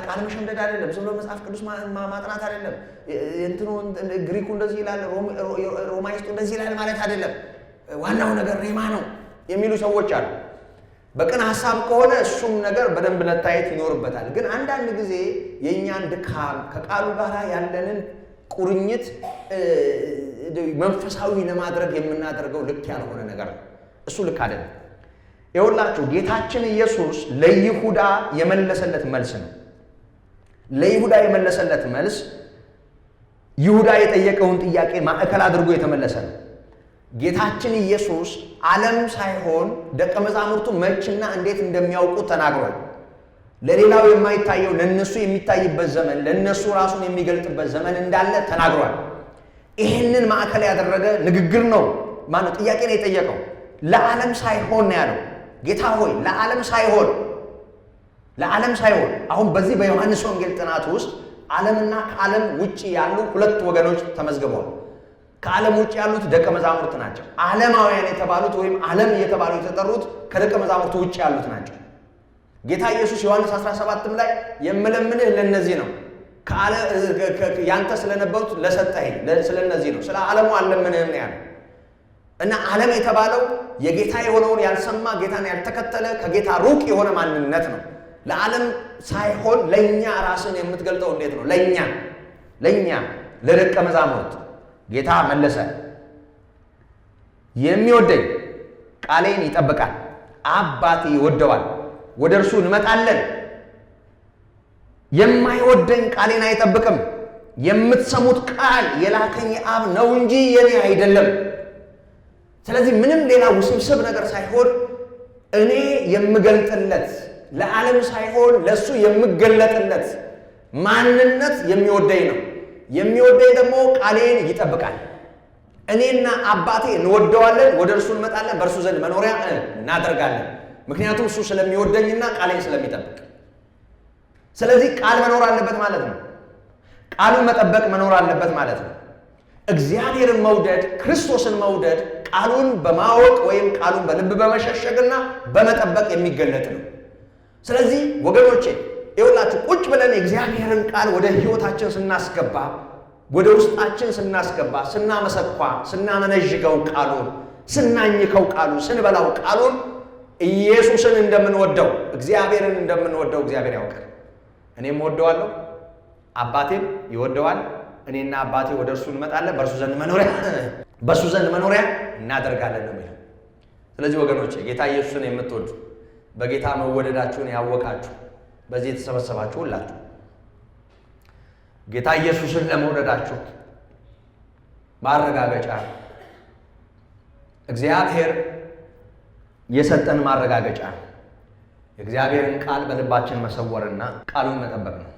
ቃል መሸምደድ አይደለም። ዝም ብሎ መጽሐፍ ቅዱስ ማጥናት አይደለም። እንትኑ ግሪኩ እንደዚህ ይላል፣ ሮማይስጡ እንደዚህ ይላል ማለት አይደለም። ዋናው ነገር ሬማ ነው የሚሉ ሰዎች አሉ። በቅን ሐሳብ ከሆነ እሱም ነገር በደንብ መታየት ይኖርበታል። ግን አንዳንድ ጊዜ የእኛን ድካም ከቃሉ ጋር ያለንን ቁርኝት መንፈሳዊ ለማድረግ የምናደርገው ልክ ያልሆነ ነገር ነው። እሱ ልክ አይደለም። ይኸውላችሁ ጌታችን ኢየሱስ ለይሁዳ የመለሰለት መልስ ነው። ለይሁዳ የመለሰለት መልስ ይሁዳ የጠየቀውን ጥያቄ ማዕከል አድርጎ የተመለሰ ነው። ጌታችን ኢየሱስ ዓለም ሳይሆን ደቀ መዛሙርቱ መችና እንዴት እንደሚያውቁት ተናግሯል። ለሌላው የማይታየው ለነሱ የሚታይበት ዘመን፣ ለነሱ ራሱን የሚገልጥበት ዘመን እንዳለ ተናግሯል። ይሄንን ማዕከል ያደረገ ንግግር ነው። ማነው ጥያቄ ነው የጠየቀው? ለዓለም ሳይሆን ነው ያለው። ጌታ ሆይ ለዓለም ሳይሆን አሁን በዚህ በዮሐንስ ወንጌል ጥናት ውስጥ ዓለምና ከዓለም ውጪ ያሉ ሁለት ወገኖች ተመዝግበዋል። ከዓለም ውጪ ያሉት ደቀ መዛሙርት ናቸው። ዓለማውያን የተባሉት ወይም ዓለም እየተባሉ የተጠሩት ከደቀ መዛሙርቱ ውጪ ያሉት ናቸው። ጌታ ኢየሱስ ዮሐንስ 17 ላይ የምለምንህ ለነዚህ ነው፣ ያንተ ስለነበሩት ለሰጠኸኝ ስለነዚህ ነው፣ ስለ ዓለሙ አልለምንህም ነው ያለው። እና ዓለም የተባለው የጌታ የሆነውን ያልሰማ ጌታን ያልተከተለ ከጌታ ሩቅ የሆነ ማንነት ነው። ለዓለም ሳይሆን ለኛ ራስን የምትገልጠው እንዴት ነው? ለኛ ለደቀ መዛሙርት ጌታ መለሰ፣ የሚወደኝ ቃሌን ይጠብቃል፣ አባቴ ይወደዋል፣ ወደ እርሱ እንመጣለን። የማይወደኝ ቃሌን አይጠብቅም። የምትሰሙት ቃል የላከኝ አብ ነው እንጂ የኔ አይደለም። ስለዚህ ምንም ሌላ ውስብስብ ነገር ሳይሆን እኔ የምገልጥለት ለዓለም ሳይሆን ለሱ የምገለጥለት ማንነት የሚወደኝ ነው። የሚወደኝ ደግሞ ቃሌን ይጠብቃል። እኔና አባቴ እንወደዋለን፣ ወደ እርሱ እንመጣለን፣ በእርሱ ዘንድ መኖሪያ እናደርጋለን። ምክንያቱም እሱ ስለሚወደኝና ቃሌን ስለሚጠብቅ። ስለዚህ ቃል መኖር አለበት ማለት ነው። ቃሉን መጠበቅ መኖር አለበት ማለት ነው። እግዚአብሔርን መውደድ፣ ክርስቶስን መውደድ ቃሉን በማወቅ ወይም ቃሉን በልብ በመሸሸግና በመጠበቅ የሚገለጥ ነው። ስለዚህ ወገኖቼ ይኸውላችሁ ቁጭ ብለን የእግዚአብሔርን ቃል ወደ ሕይወታችን ስናስገባ፣ ወደ ውስጣችን ስናስገባ፣ ስናመሰኳ፣ ስናመነዥገው ቃሉን፣ ስናኝከው ቃሉን፣ ስንበላው ቃሉን ኢየሱስን እንደምንወደው እግዚአብሔርን እንደምንወደው እግዚአብሔር ያውቃል። እኔም ወደዋለሁ፣ አባቴም ይወደዋል። እኔና አባቴ ወደ እርሱ እንመጣለን፣ በእርሱ ዘንድ መኖሪያ እናደርጋለን ነው የሚለው። ስለዚህ ወገኖቼ ጌታ ኢየሱስን የምትወዱ በጌታ መወደዳችሁን ያወቃችሁ በዚህ የተሰበሰባችሁ ሁላችሁ ጌታ ኢየሱስን ለመውደዳችሁ ማረጋገጫ እግዚአብሔር የሰጠን ማረጋገጫ የእግዚአብሔርን ቃል በልባችን መሰወርና ቃሉን መጠበቅ ነው።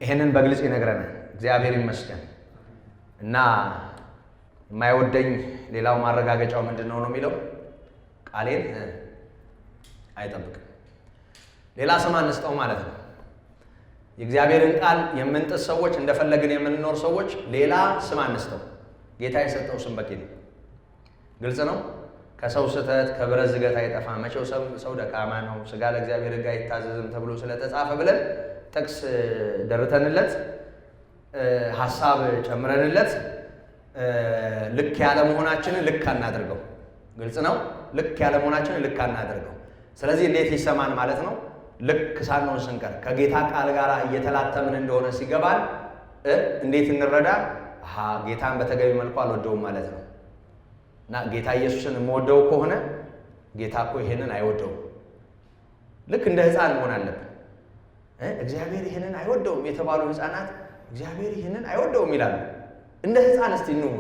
ይሄንን በግልጽ ይነግረናል። እግዚአብሔር ይመስገን። እና የማይወደኝ ሌላው ማረጋገጫው ምንድን ነው የሚለው ቃሌን አይጠብቅም። ሌላ ስም አንስጠው ማለት ነው። የእግዚአብሔርን ቃል የምንጥስ ሰዎች፣ እንደፈለግን የምንኖር ሰዎች ሌላ ስም አንስጠው። ጌታ የሰጠው ስም በቂ ነው። ግልጽ ነው። ከሰው ስህተት ከብረት ዝገት አይጠፋም። መቼው ሰው ደካማ ነው፣ ስጋ ለእግዚአብሔር ሕግ አይታዘዝም ተብሎ ስለተጻፈ ብለን ጥቅስ ደርተንለት ሐሳብ ጨምረንለት ልክ ያለ መሆናችንን ልክ አናድርገው። ግልጽ ነው። ልክ ያለ መሆናችንን ልክ አናድርገው። ስለዚህ እንዴት ይሰማን ማለት ነው? ልክ ሳንሆን ስንቀር ከጌታ ቃል ጋር እየተላተምን እንደሆነ ሲገባል እንዴት እንረዳ? ጌታን በተገቢ መልኩ አልወደውም ማለት ነው። እና ጌታ ኢየሱስን የምወደው ከሆነ ጌታ እኮ ይሄንን አይወደውም። ልክ እንደ ሕፃን መሆን አለብን። እግዚአብሔር ይሄንን አይወደውም የተባሉ ሕፃናት እግዚአብሔር ይሄንን አይወደውም ይላሉ። እንደ ሕፃን እስቲ እንሁን፣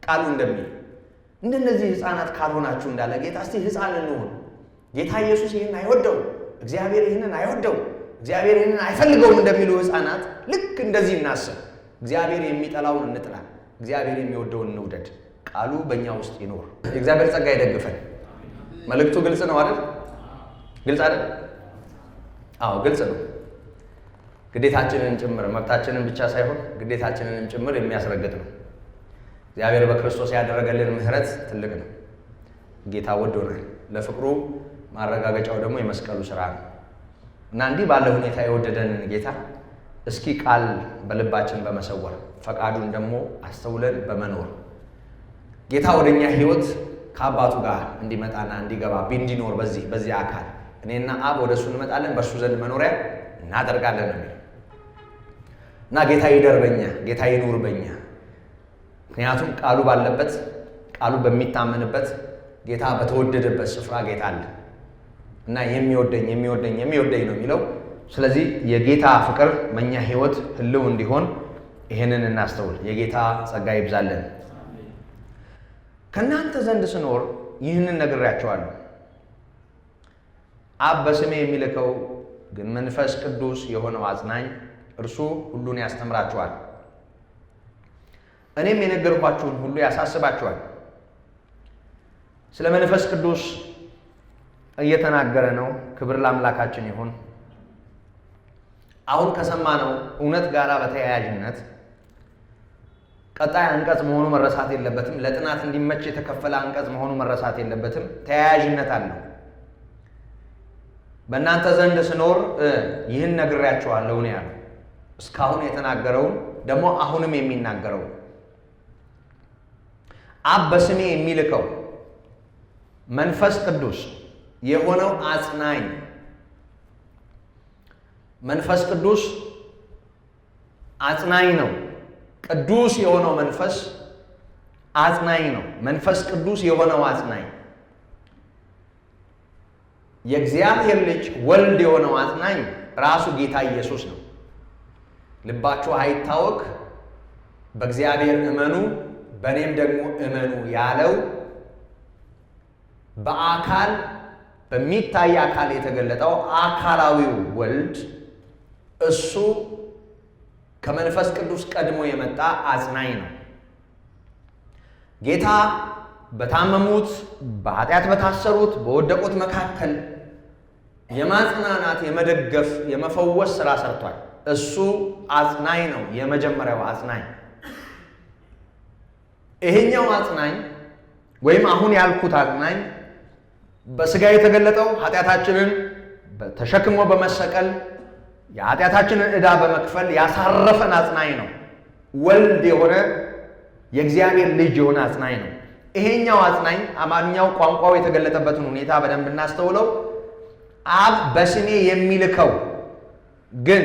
ቃሉ እንደሚል እንደነዚህ ሕፃናት ካልሆናችሁ እንዳለ ጌታ እስቲ ሕፃን እንሁን። ጌታ ኢየሱስ ይሄንን አይወደውም፣ እግዚአብሔር ይሄንን አይወደውም፣ እግዚአብሔር ይሄንን አይፈልገውም እንደሚሉ ሕፃናት ልክ እንደዚህ እናስብ። እግዚአብሔር የሚጠላውን እንጥላ፣ እግዚአብሔር የሚወደውን እንውደድ። ቃሉ በእኛ ውስጥ ይኖር። የእግዚአብሔር ጸጋ ይደግፈን። መልእክቱ ግልጽ ነው አይደል? ግልጽ አይደል? አዎ ግልጽ ነው። ግዴታችንን ጭምር መብታችንን ብቻ ሳይሆን ግዴታችንንም ጭምር የሚያስረግጥ ነው። እግዚአብሔር በክርስቶስ ያደረገልን ምሕረት ትልቅ ነው። ጌታ ወዶናል። ለፍቅሩ ማረጋገጫው ደግሞ የመስቀሉ ሥራ ነው እና እንዲህ ባለ ሁኔታ የወደደንን ጌታ እስኪ ቃል በልባችን በመሰወር ፈቃዱን ደግሞ አስተውለን በመኖር ጌታ ወደኛ ሕይወት ከአባቱ ጋር እንዲመጣና እንዲገባ እንዲኖር በዚህ አካል እኔና አብ ወደ እሱ እንመጣለን፣ በእርሱ ዘንድ መኖሪያ እናደርጋለን ነው እና ጌታ ይደር በኛ፣ ጌታ ይኑር በኛ። ምክንያቱም ቃሉ ባለበት፣ ቃሉ በሚታመንበት፣ ጌታ በተወደደበት ስፍራ ጌታ አለ እና የሚወደኝ ነው የሚለው። ስለዚህ የጌታ ፍቅር በእኛ ሕይወት ህልው እንዲሆን ይሄንን እናስተውል። የጌታ ጸጋ ይብዛልን። ከእናንተ ዘንድ ስኖር ይህንን ነግሬያቸዋለሁ። አብ በስሜ የሚልከው ግን መንፈስ ቅዱስ የሆነው አጽናኝ እርሱ ሁሉን ያስተምራችኋል፣ እኔም የነገርኳችሁን ሁሉ ያሳስባችኋል። ስለ መንፈስ ቅዱስ እየተናገረ ነው። ክብር ለአምላካችን ይሁን። አሁን ከሰማነው እውነት ጋር በተያያዥነት ቀጣይ አንቀጽ መሆኑ መረሳት የለበትም። ለጥናት እንዲመች የተከፈለ አንቀጽ መሆኑ መረሳት የለበትም። ተያያዥነት አለው። በእናንተ ዘንድ ስኖር ይህን ነግሬያችኋለሁ ነው ያለው። እስካሁን የተናገረውን ደግሞ አሁንም የሚናገረው አብ በስሜ የሚልከው መንፈስ ቅዱስ የሆነው አጽናኝ። መንፈስ ቅዱስ አጽናኝ ነው። ቅዱስ የሆነው መንፈስ አጽናኝ ነው። መንፈስ ቅዱስ የሆነው አጽናኝ የእግዚአብሔር ልጅ ወልድ የሆነው አጽናኝ ራሱ ጌታ ኢየሱስ ነው። ልባችሁ አይታወክ፣ በእግዚአብሔር እመኑ፣ በእኔም ደግሞ እመኑ ያለው በአካል በሚታይ አካል የተገለጠው አካላዊው ወልድ እሱ ከመንፈስ ቅዱስ ቀድሞ የመጣ አጽናኝ ነው። ጌታ በታመሙት፣ በኃጢአት በታሰሩት፣ በወደቁት መካከል የማጽናናት፣ የመደገፍ፣ የመፈወስ ሥራ ሰርቷል። እሱ አጽናኝ ነው፣ የመጀመሪያው አጽናኝ። ይሄኛው አጽናኝ ወይም አሁን ያልኩት አጽናኝ በሥጋ የተገለጠው ኃጢአታችንን ተሸክሞ በመሰቀል የኃጢአታችንን ዕዳ በመክፈል ያሳረፈን አጽናኝ ነው። ወልድ የሆነ የእግዚአብሔር ልጅ የሆነ አጽናኝ ነው። ይሄኛው አጽናኝ አማርኛው ቋንቋው የተገለጠበትን ሁኔታ በደንብ እናስተውለው። አብ በስሜ የሚልከው ግን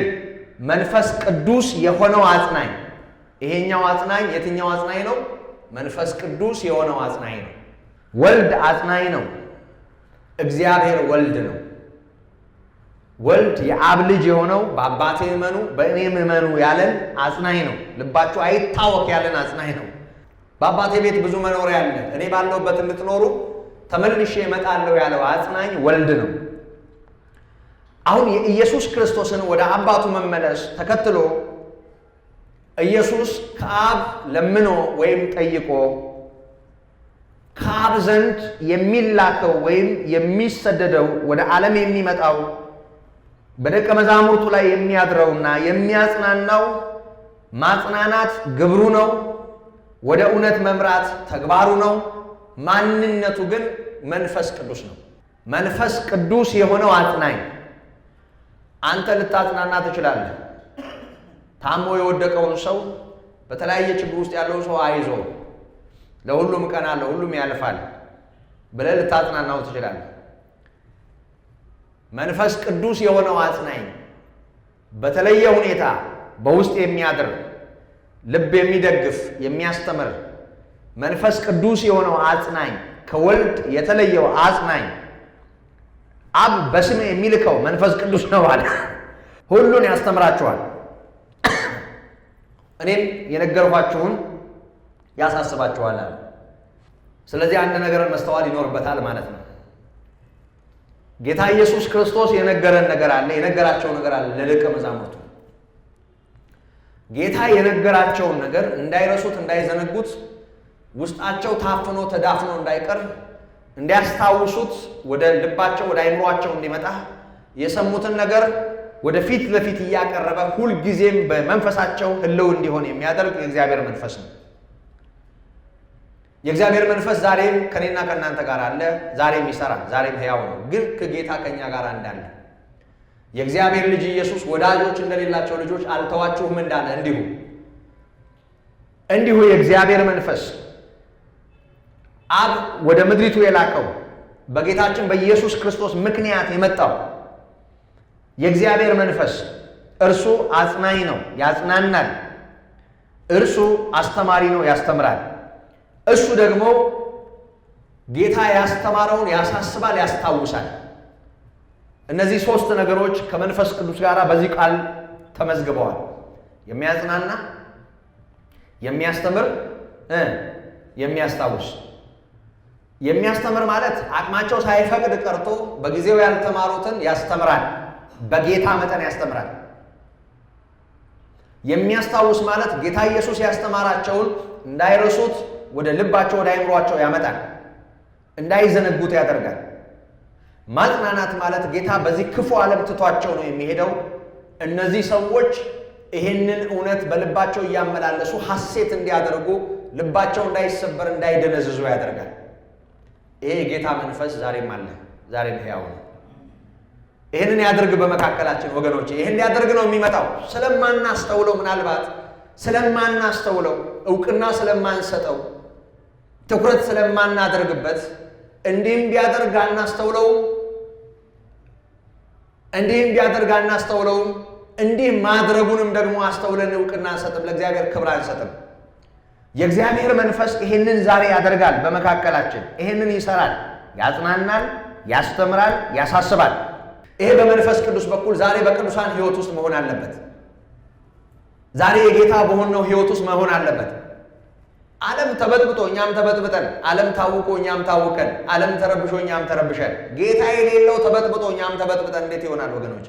መንፈስ ቅዱስ የሆነው አጽናኝ። ይሄኛው አጽናኝ የትኛው አጽናኝ ነው? መንፈስ ቅዱስ የሆነው አጽናኝ ነው። ወልድ አጽናኝ ነው። እግዚአብሔር ወልድ ነው። ወልድ የአብ ልጅ የሆነው በአባቴ እመኑ በእኔም እመኑ ያለን አጽናኝ ነው። ልባችሁ አይታወክ ያለን አጽናኝ ነው። በአባቴ ቤት ብዙ መኖሪያ አለ፣ እኔ ባለሁበት እንድትኖሩ ተመልሼ እመጣለሁ ያለው አጽናኝ ወልድ ነው። አሁን የኢየሱስ ክርስቶስን ወደ አባቱ መመለስ ተከትሎ ኢየሱስ ከአብ ለምኖ ወይም ጠይቆ ከአብ ዘንድ የሚላከው ወይም የሚሰደደው ወደ ዓለም የሚመጣው በደቀ መዛሙርቱ ላይ የሚያድረውና የሚያጽናናው ማጽናናት ግብሩ ነው። ወደ እውነት መምራት ተግባሩ ነው። ማንነቱ ግን መንፈስ ቅዱስ ነው። መንፈስ ቅዱስ የሆነው አጽናኝ አንተ ልታጽናና ትችላለህ። ታሞ የወደቀውን ሰው፣ በተለያየ ችግር ውስጥ ያለውን ሰው አይዞ ለሁሉም ቀን አለ፣ ሁሉም ያልፋል ብለህ ልታጽናናው ትችላለህ። መንፈስ ቅዱስ የሆነው አጽናኝ በተለየ ሁኔታ በውስጥ የሚያድር ልብ የሚደግፍ የሚያስተምር መንፈስ ቅዱስ የሆነው አጽናኝ ከወልድ የተለየው አጽናኝ አብ በስሜ የሚልከው መንፈስ ቅዱስ ነው አለ። ሁሉን ያስተምራችኋል፣ እኔም የነገርኳችሁን ያሳስባችኋል አለ። ስለዚህ አንድ ነገር መስተዋል ይኖርበታል ማለት ነው። ጌታ ኢየሱስ ክርስቶስ የነገረን ነገር አለ፣ የነገራቸው ነገር አለ ለደቀ መዛሙርቱ። ጌታ የነገራቸውን ነገር እንዳይረሱት እንዳይዘነጉት፣ ውስጣቸው ታፍኖ ተዳፍኖ እንዳይቀር እንዲያስታውሱት፣ ወደ ልባቸው ወደ አይምሯቸው እንዲመጣ የሰሙትን ነገር ወደ ፊት ለፊት እያቀረበ ሁልጊዜም በመንፈሳቸው ህልው እንዲሆን የሚያደርግ የእግዚአብሔር መንፈስ ነው። የእግዚአብሔር መንፈስ ዛሬም ከኔና ከእናንተ ጋር አለ። ዛሬም ይሰራል፣ ዛሬም ሕያው ነው። ግን ከጌታ ከኛ ጋር እንዳለ የእግዚአብሔር ልጅ ኢየሱስ ወዳጆች እንደሌላቸው ልጆች አልተዋችሁም እንዳለ እንዲሁ የእግዚአብሔር መንፈስ አብ ወደ ምድሪቱ የላከው በጌታችን በኢየሱስ ክርስቶስ ምክንያት የመጣው የእግዚአብሔር መንፈስ እርሱ አጽናኝ ነው፣ ያጽናናል። እርሱ አስተማሪ ነው፣ ያስተምራል። እሱ ደግሞ ጌታ ያስተማረውን ያሳስባል፣ ያስታውሳል። እነዚህ ሶስት ነገሮች ከመንፈስ ቅዱስ ጋር በዚህ ቃል ተመዝግበዋል። የሚያጽናና፣ የሚያስተምር፣ የሚያስታውስ። የሚያስተምር ማለት አቅማቸው ሳይፈቅድ ቀርቶ በጊዜው ያልተማሩትን ያስተምራል፣ በጌታ መጠን ያስተምራል። የሚያስታውስ ማለት ጌታ ኢየሱስ ያስተማራቸውን እንዳይረሱት ወደ ልባቸው ወደ አይምሯቸው ያመጣል፣ እንዳይዘነጉት ያደርጋል። ማጽናናት ማለት ጌታ በዚህ ክፉ ዓለም ትቷቸው ነው የሚሄደው። እነዚህ ሰዎች ይህንን እውነት በልባቸው እያመላለሱ ሐሴት እንዲያደርጉ፣ ልባቸው እንዳይሰበር እንዳይደነዝዙ ያደርጋል። ይሄ የጌታ መንፈስ ዛሬም አለ፣ ዛሬም ሕያው ነው። ይህንን ያደርግ በመካከላችን ወገኖች። ይህን ሊያደርግ ነው የሚመጣው። ስለማናስተውለው፣ ምናልባት ስለማናስተውለው፣ እውቅና ስለማንሰጠው፣ ትኩረት ስለማናደርግበት እንዲህም ቢያደርግ አናስተውለውም፣ እንዲህ ማድረጉንም ደግሞ አስተውለን እውቅና አንሰጥም፣ ለእግዚአብሔር ክብር አንሰጥም። የእግዚአብሔር መንፈስ ይሄንን ዛሬ ያደርጋል በመካከላችን። ይሄንን ይሰራል፣ ያጽናናል፣ ያስተምራል፣ ያሳስባል። ይሄ በመንፈስ ቅዱስ በኩል ዛሬ በቅዱሳን ሕይወት ውስጥ መሆን አለበት። ዛሬ የጌታ በሆነው ሕይወት ውስጥ መሆን አለበት። ዓለም ተበጥብጦ እኛም ተበጥብጠን፣ ዓለም ታውቆ እኛም ታውቀን፣ ዓለም ተረብሾ እኛም ተረብሸን፣ ጌታ የሌለው ተበጥብጦ እኛም ተበጥብጠን እንዴት ይሆናል ወገኖች?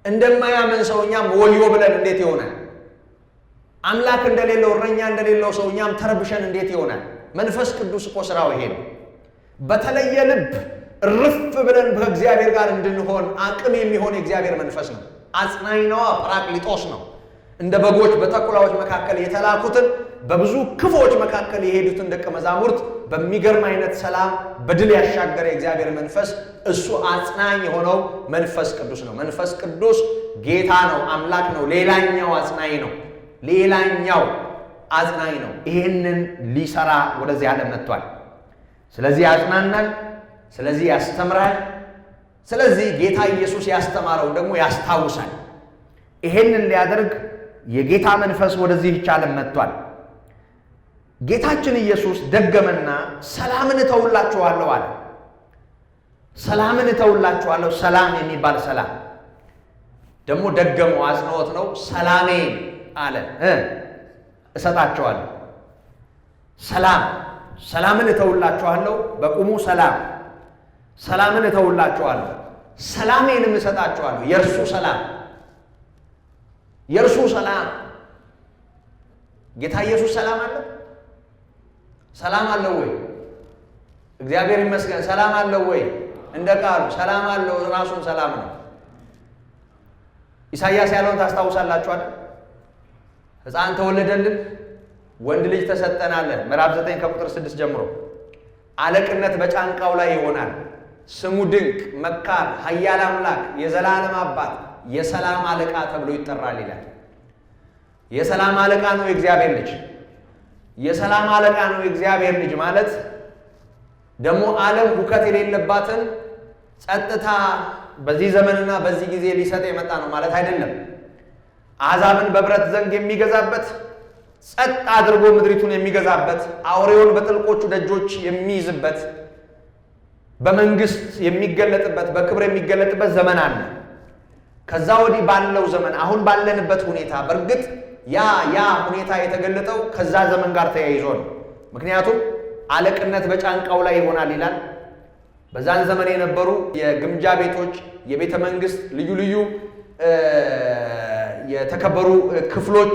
እንደማያምን ሰው እኛም ወዮ ብለን እንዴት ይሆናል? አምላክ እንደሌለው እረኛ እንደሌለው ሰው እኛም ተረብሸን እንዴት ይሆናል? መንፈስ ቅዱስ እኮ ስራው ይሄ ነው። በተለየ ልብ እርፍ ብለን ከእግዚአብሔር ጋር እንድንሆን አቅም የሚሆን የእግዚአብሔር መንፈስ ነው። አጽናኝ ነዋ፣ ጰራቅሊጦስ ነው። እንደ በጎች በተኩላዎች መካከል የተላኩትን በብዙ ክፎች መካከል የሄዱትን ደቀ መዛሙርት በሚገርም አይነት ሰላም በድል ያሻገረ የእግዚአብሔር መንፈስ እሱ አጽናኝ የሆነው መንፈስ ቅዱስ ነው። መንፈስ ቅዱስ ጌታ ነው፣ አምላክ ነው። ሌላኛው አጽናኝ ነው። ይሄንን ሊሰራ ወደዚህ ዓለም መጥቷል። ስለዚህ ያጽናናል፣ ስለዚህ ያስተምራል፣ ስለዚህ ጌታ ኢየሱስ ያስተማረውን ደግሞ ያስታውሳል። ይሄንን ሊያደርግ የጌታ መንፈስ ወደዚህ ዓለም መጥቷል። ጌታችን ኢየሱስ ደገመና ሰላምን እተውላችኋለሁ አለ። ሰላምን እተውላችኋለሁ። ሰላም የሚባል ሰላም ደግሞ ደገመው፣ አጽንዖት ነው። ሰላሜን አለ እሰጣችኋለሁ። ሰላምን እተውላችኋለሁ። በቁሙ ሰላምን እተውላችኋለሁ፣ ሰላሜንም እሰጣችኋለሁ። የእርሱ ሰላም ጌታ ኢየሱስ ሰላም አለው ወይ? እግዚአብሔር ይመስገን። ሰላም አለው ወይ? እንደ ቃሉ ሰላም አለው። ራሱን ሰላም ነው። ኢሳይያስ ያለውን ታስታውሳላችሁ አይደል? ሕፃን ተወለደልን፣ ወንድ ልጅ ተሰጠን አለ። ምዕራፍ 9 ከቁጥር 6 ጀምሮ አለቅነት በጫንቃው ላይ ይሆናል፣ ስሙ ድንቅ፣ መካር፣ ኃያል አምላክ፣ የዘላለም አባት፣ የሰላም አለቃ ተብሎ ይጠራል ይላል። የሰላም አለቃ ነው የእግዚአብሔር ልጅ። የሰላም አለቃ ነው የእግዚአብሔር ልጅ ማለት ደግሞ ዓለም ሁከት የሌለባትን ጸጥታ በዚህ ዘመንና በዚህ ጊዜ ሊሰጥ የመጣ ነው ማለት አይደለም። አሕዛብን በብረት ዘንግ የሚገዛበት፣ ጸጥ አድርጎ ምድሪቱን የሚገዛበት፣ አውሬውን በጥልቆቹ ደጆች የሚይዝበት፣ በመንግስት የሚገለጥበት፣ በክብር የሚገለጥበት ዘመን አለ። ከዛ ወዲህ ባለው ዘመን አሁን ባለንበት ሁኔታ በእርግጥ ያ ሁኔታ የተገለጠው ከዛ ዘመን ጋር ተያይዞ ነው። ምክንያቱም አለቅነት በጫንቃው ላይ ይሆናል ይላል። በዛን ዘመን የነበሩ የግምጃ ቤቶች፣ የቤተ መንግስት ልዩ ልዩ የተከበሩ ክፍሎች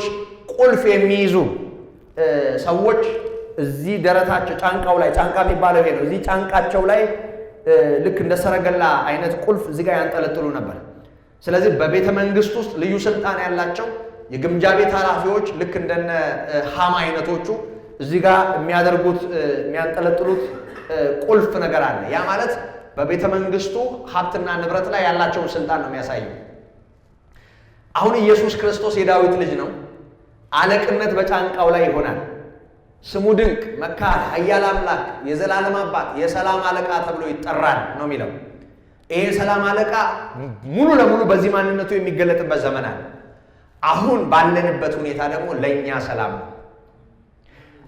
ቁልፍ የሚይዙ ሰዎች እዚህ ደረታቸው ጫንቃው ላይ፣ ጫንቃ የሚባለው ይሄ ነው። እዚህ ጫንቃቸው ላይ ልክ እንደ ሰረገላ አይነት ቁልፍ እዚህ ጋር ያንጠለጥሉ ነበር። ስለዚህ በቤተ መንግስት ውስጥ ልዩ ስልጣን ያላቸው የግምጃ ቤት ኃላፊዎች ልክ እንደነ ሃማ አይነቶቹ እዚህ ጋር የሚያደርጉት የሚያንጠለጥሉት ቁልፍ ነገር አለ። ያ ማለት በቤተ መንግስቱ ሀብትና ንብረት ላይ ያላቸውን ስልጣን ነው የሚያሳየው። አሁን ኢየሱስ ክርስቶስ የዳዊት ልጅ ነው። አለቅነት በጫንቃው ላይ ይሆናል። ስሙ ድንቅ መካር፣ ኃያል አምላክ፣ የዘላለም አባት፣ የሰላም አለቃ ተብሎ ይጠራል ነው የሚለው። ይሄ የሰላም አለቃ ሙሉ ለሙሉ በዚህ ማንነቱ የሚገለጥበት ዘመን አለ። አሁን ባለንበት ሁኔታ ደግሞ ለኛ ሰላም ነው።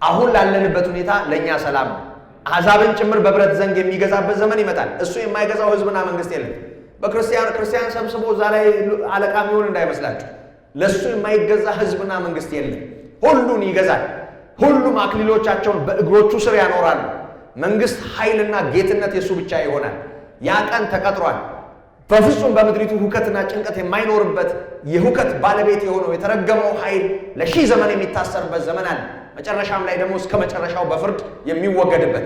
አሁን ላለንበት ሁኔታ ለኛ ሰላም ነው። አሕዛብን ጭምር በብረት ዘንግ የሚገዛበት ዘመን ይመጣል። እሱ የማይገዛው ህዝብና መንግስት የለም። ክርስቲያን ሰብስቦ እዛ ላይ አለቃ የሚሆን እንዳይመስላችሁ። ለሱ የማይገዛ ህዝብና መንግስት የለም። ሁሉን ይገዛል። ሁሉም አክሊሎቻቸውን በእግሮቹ ስር ያኖራሉ። መንግስት፣ ኃይልና ጌትነት የሱ ብቻ ይሆናል። ያ ቀን ተቀጥሯል። በፍጹም በምድሪቱ ሁከትና ጭንቀት የማይኖርበት የሁከት ባለቤት የሆነው የተረገመው ኃይል ለሺህ ዘመን የሚታሰርበት ዘመን አለ። መጨረሻም ላይ ደግሞ እስከ መጨረሻው በፍርድ የሚወገድበት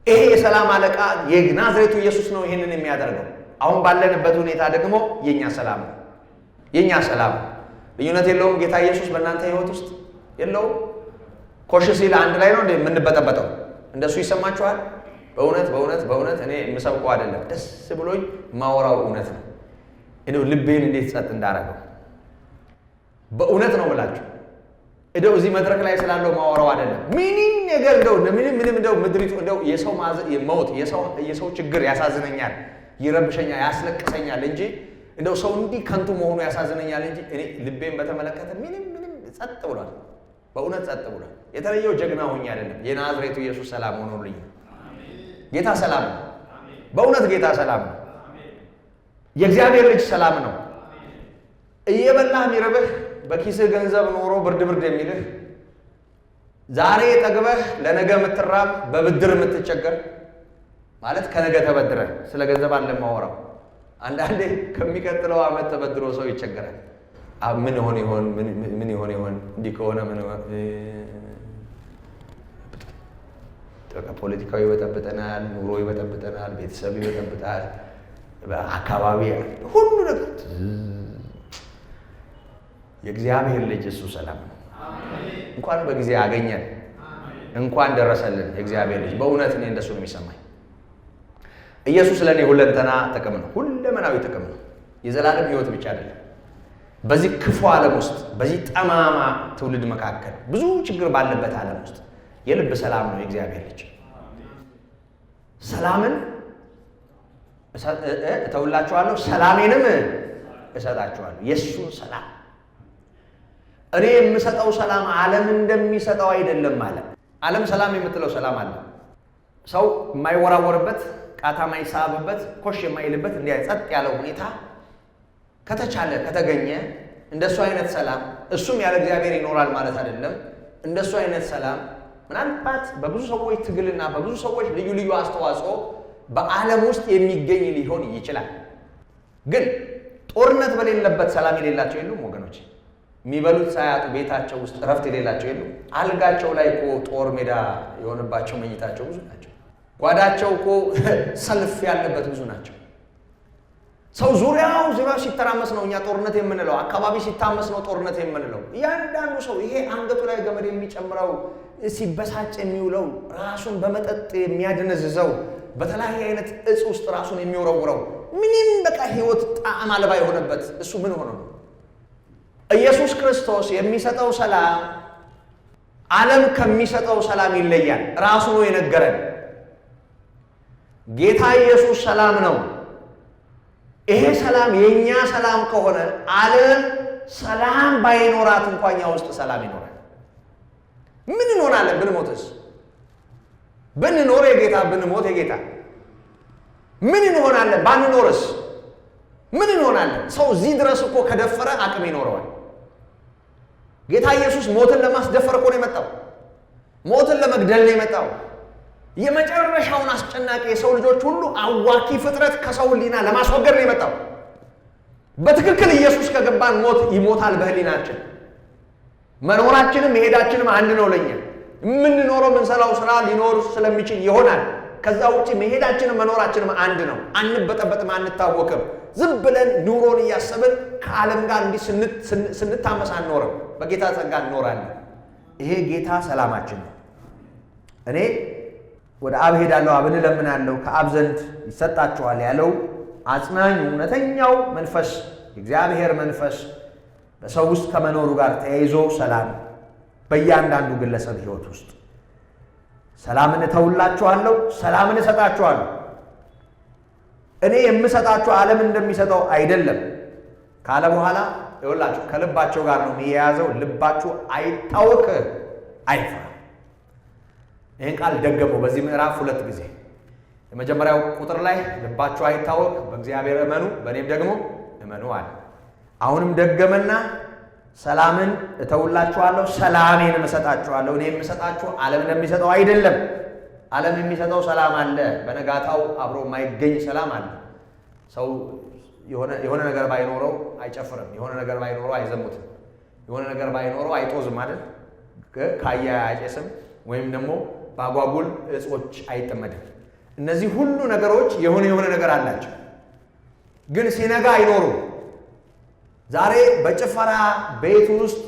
ይሄ የሰላም አለቃ የናዝሬቱ ኢየሱስ ነው ይሄንን የሚያደርገው። አሁን ባለንበት ሁኔታ ደግሞ የኛ ሰላም ነው። የኛ ሰላም ልዩነት የለውም። ጌታ ኢየሱስ በእናንተ ህይወት ውስጥ የለውም። ኮሽ ሲል አንድ ላይ ነው የምንበጠበጠው። እንደሱ ይሰማችኋል? በእውነት እኔ የምሰብከው አይደለም፣ ደስ ብሎኝ ማወራው እውነት ነው። እንደው ልቤን እንዴት ጸጥ እንዳረገው በእውነት ነው ብላችሁ እንደው እዚህ መድረክ ላይ ስላለው ማወራው አይደለም። ምንም ነገር እንደው ምድሪቱ እንደው የሰው ሞት የሰው ችግር ያሳዝነኛል፣ ይረብሸኛል፣ ያስለቅሰኛል እንጂ እንደው ሰው እንዲህ ከንቱ መሆኑ ያሳዝነኛል እንጂ እኔ ልቤን በተመለከተ ምንም ጸጥ ብሏል። በእውነት ጸጥ ብሏል። የተለየው ጀግና ሆኜ አይደለም። የናዝሬቱ ኢየሱስ ሰላም ሆኖልኝ ጌታ ሰላም ነው። በእውነት ጌታ ሰላም ነው። የእግዚአብሔር ልጅ ሰላም ነው። እየበላህ የሚርብህ በኪስህ ገንዘብ ኖሮ ብርድ የሚልህ ዛሬ ጠግበህ ለነገ የምትራብ በብድር የምትቸገር ማለት ከነገ ተበድረህ ስለ ገንዘብ አለ ማወራው። አንዳንዴ ከሚቀጥለው ዓመት ተበድሮ ሰው ይቸገራል። ምን ይሆን እንዲህ ከሆነ ምን ፖለቲካዊ ይበጠብጠናል፣ ኑሮ ይበጠብጠናል፣ ቤተሰብ ይበጠብጣል፣ አካባቢ ሁሉ ነገር። የእግዚአብሔር ልጅ እሱ ሰላም ነው። እንኳን በጊዜ አገኘን፣ እንኳን ደረሰልን የእግዚአብሔር ልጅ። በእውነት እኔ እንደሱ ነው የሚሰማኝ። ኢየሱስ ለእኔ ሁለንተና ጥቅም ነው፣ ሁለመናዊ ጥቅም ነው። የዘላለም ሕይወት ብቻ አይደለም። በዚህ ክፉ ዓለም ውስጥ በዚህ ጠማማ ትውልድ መካከል ብዙ ችግር ባለበት ዓለም ውስጥ የልብ ሰላም ነው የእግዚአብሔር ልጅ። ሰላምን እተውላችኋለሁ፣ ሰላሜንም እሰጣችኋለሁ። የእሱን ሰላም እኔ የምሰጠው ሰላም ዓለም እንደሚሰጠው አይደለም ማለት። ዓለም ሰላም የምትለው ሰላም አለ። ሰው የማይወራወርበት፣ ቃታ የማይሳብበት፣ ኮሽ የማይልበት እንዲህ ጸጥ ያለው ሁኔታ ከተቻለ ከተገኘ እንደሱ አይነት ሰላም እሱም ያለ እግዚአብሔር ይኖራል ማለት አይደለም። እንደሱ አይነት ሰላም ምናልባት በብዙ ሰዎች ትግልና በብዙ ሰዎች ልዩ ልዩ አስተዋጽኦ በዓለም ውስጥ የሚገኝ ሊሆን ይችላል። ግን ጦርነት በሌለበት ሰላም የሌላቸው የሉም ወገኖች። የሚበሉት ሳያጡ ቤታቸው ውስጥ እረፍት የሌላቸው የሉም። አልጋቸው ላይ እኮ ጦር ሜዳ የሆነባቸው መኝታቸው ብዙ ናቸው። ጓዳቸው እኮ ሰልፍ ያለበት ብዙ ናቸው። ሰው ዙሪያው ሲተራመስ ነው እኛ ጦርነት የምንለው። አካባቢ ሲታመስ ነው ጦርነት የምንለው። እያንዳንዱ ሰው ይሄ አንገቱ ላይ ገመድ የሚጨምረው፣ ሲበሳጭ የሚውለው፣ ራሱን በመጠጥ የሚያደነዝዘው፣ በተለያየ አይነት እጽ ውስጥ ራሱን የሚወረውረው፣ ምንም በቃ ህይወት ጣዕም አልባ የሆነበት እሱ ምን ሆነ ነው? ኢየሱስ ክርስቶስ የሚሰጠው ሰላም ዓለም ከሚሰጠው ሰላም ይለያል። ራሱ ነው የነገረን። ጌታ ኢየሱስ ሰላም ነው። ይሄ ሰላም የኛ ሰላም ከሆነ ዓለም ሰላም ባይኖራት እንኳን እኛ ውስጥ ሰላም ይኖራል። ምን እንሆናለን? ብንሞትስ? ብንኖር የጌታ ብንሞት የጌታ ምን እንሆናለን? ባንኖርስ ምን እንሆናለን? ሰው እዚህ ድረስ እኮ ከደፈረ አቅም ይኖረዋል። ጌታ ኢየሱስ ሞትን ለማስደፈር እኮ ነው የመጣው። ሞትን ለመግደል ነው የመጣው። የመጨረሻውን አስጨናቂ የሰው ልጆች ሁሉ አዋኪ ፍጥረት ከሰው ሕሊና ለማስወገድ ነው የመጣው። በትክክል ኢየሱስ ከገባን ሞት ይሞታል በሕሊናችን። መኖራችንም መሄዳችንም አንድ ነው ለኛ። የምንኖረው ምንሰራው ስራ ሊኖር ስለሚችል ይሆናል። ከዛ ውጪ መሄዳችንም መኖራችንም አንድ ነው። አንበጠበጥም፣ አንታወቅም። ዝም ብለን ኑሮን እያሰብን ከዓለም ጋር እንዲህ ስንታመስ አንኖርም። በጌታ ጸጋ እንኖራለን። ይሄ ጌታ ሰላማችን ነው። እኔ ወደ አብ ሄዳለሁ፣ አብን እለምናለሁ፣ ከአብ ዘንድ ይሰጣችኋል ያለው አጽናኙ እውነተኛው መንፈስ የእግዚአብሔር መንፈስ በሰው ውስጥ ከመኖሩ ጋር ተያይዞ ሰላም በእያንዳንዱ ግለሰብ ሕይወት ውስጥ ሰላምን እተውላችኋለሁ፣ ሰላምን እሰጣችኋለሁ። እኔ የምሰጣችሁ ዓለም እንደሚሰጠው አይደለም ካለ በኋላ ይኸውላችሁ ከልባቸው ጋር ነው የሚያያዘው። ልባችሁ አይታወክ አይፍራ። ይህን ቃል ደገመው በዚህ ምዕራፍ 2 ጊዜ። የመጀመሪያው ቁጥር ላይ ልባችሁ አይታወክ፣ በእግዚአብሔር እመኑ፣ በእኔም ደግሞ እመኑ አለ። አሁንም ደገመና ሰላምን እተውላችኋለሁ፣ ሰላሜን እሰጣችኋለሁ። እኔ የምሰጣችሁ ዓለም እንደሚሰጠው አይደለም። ዓለም የሚሰጠው ሰላም አለ፣ በነጋታው አብሮ የማይገኝ ሰላም አለ። ሰው የሆነ ነገር ባይኖረው አይጨፍርም፣ የሆነ ነገር ባይኖረው አይዘሙትም፣ የሆነ ነገር ባይኖረው አይጦዝም አይደል? ካያ አይጨስም፣ ወይም ደግሞ በአጓጉል እጾች አይጠመድም። እነዚህ ሁሉ ነገሮች የሆነ ነገር አላቸው፣ ግን ሲነጋ አይኖሩም። ዛሬ በጭፈራ ቤት ውስጥ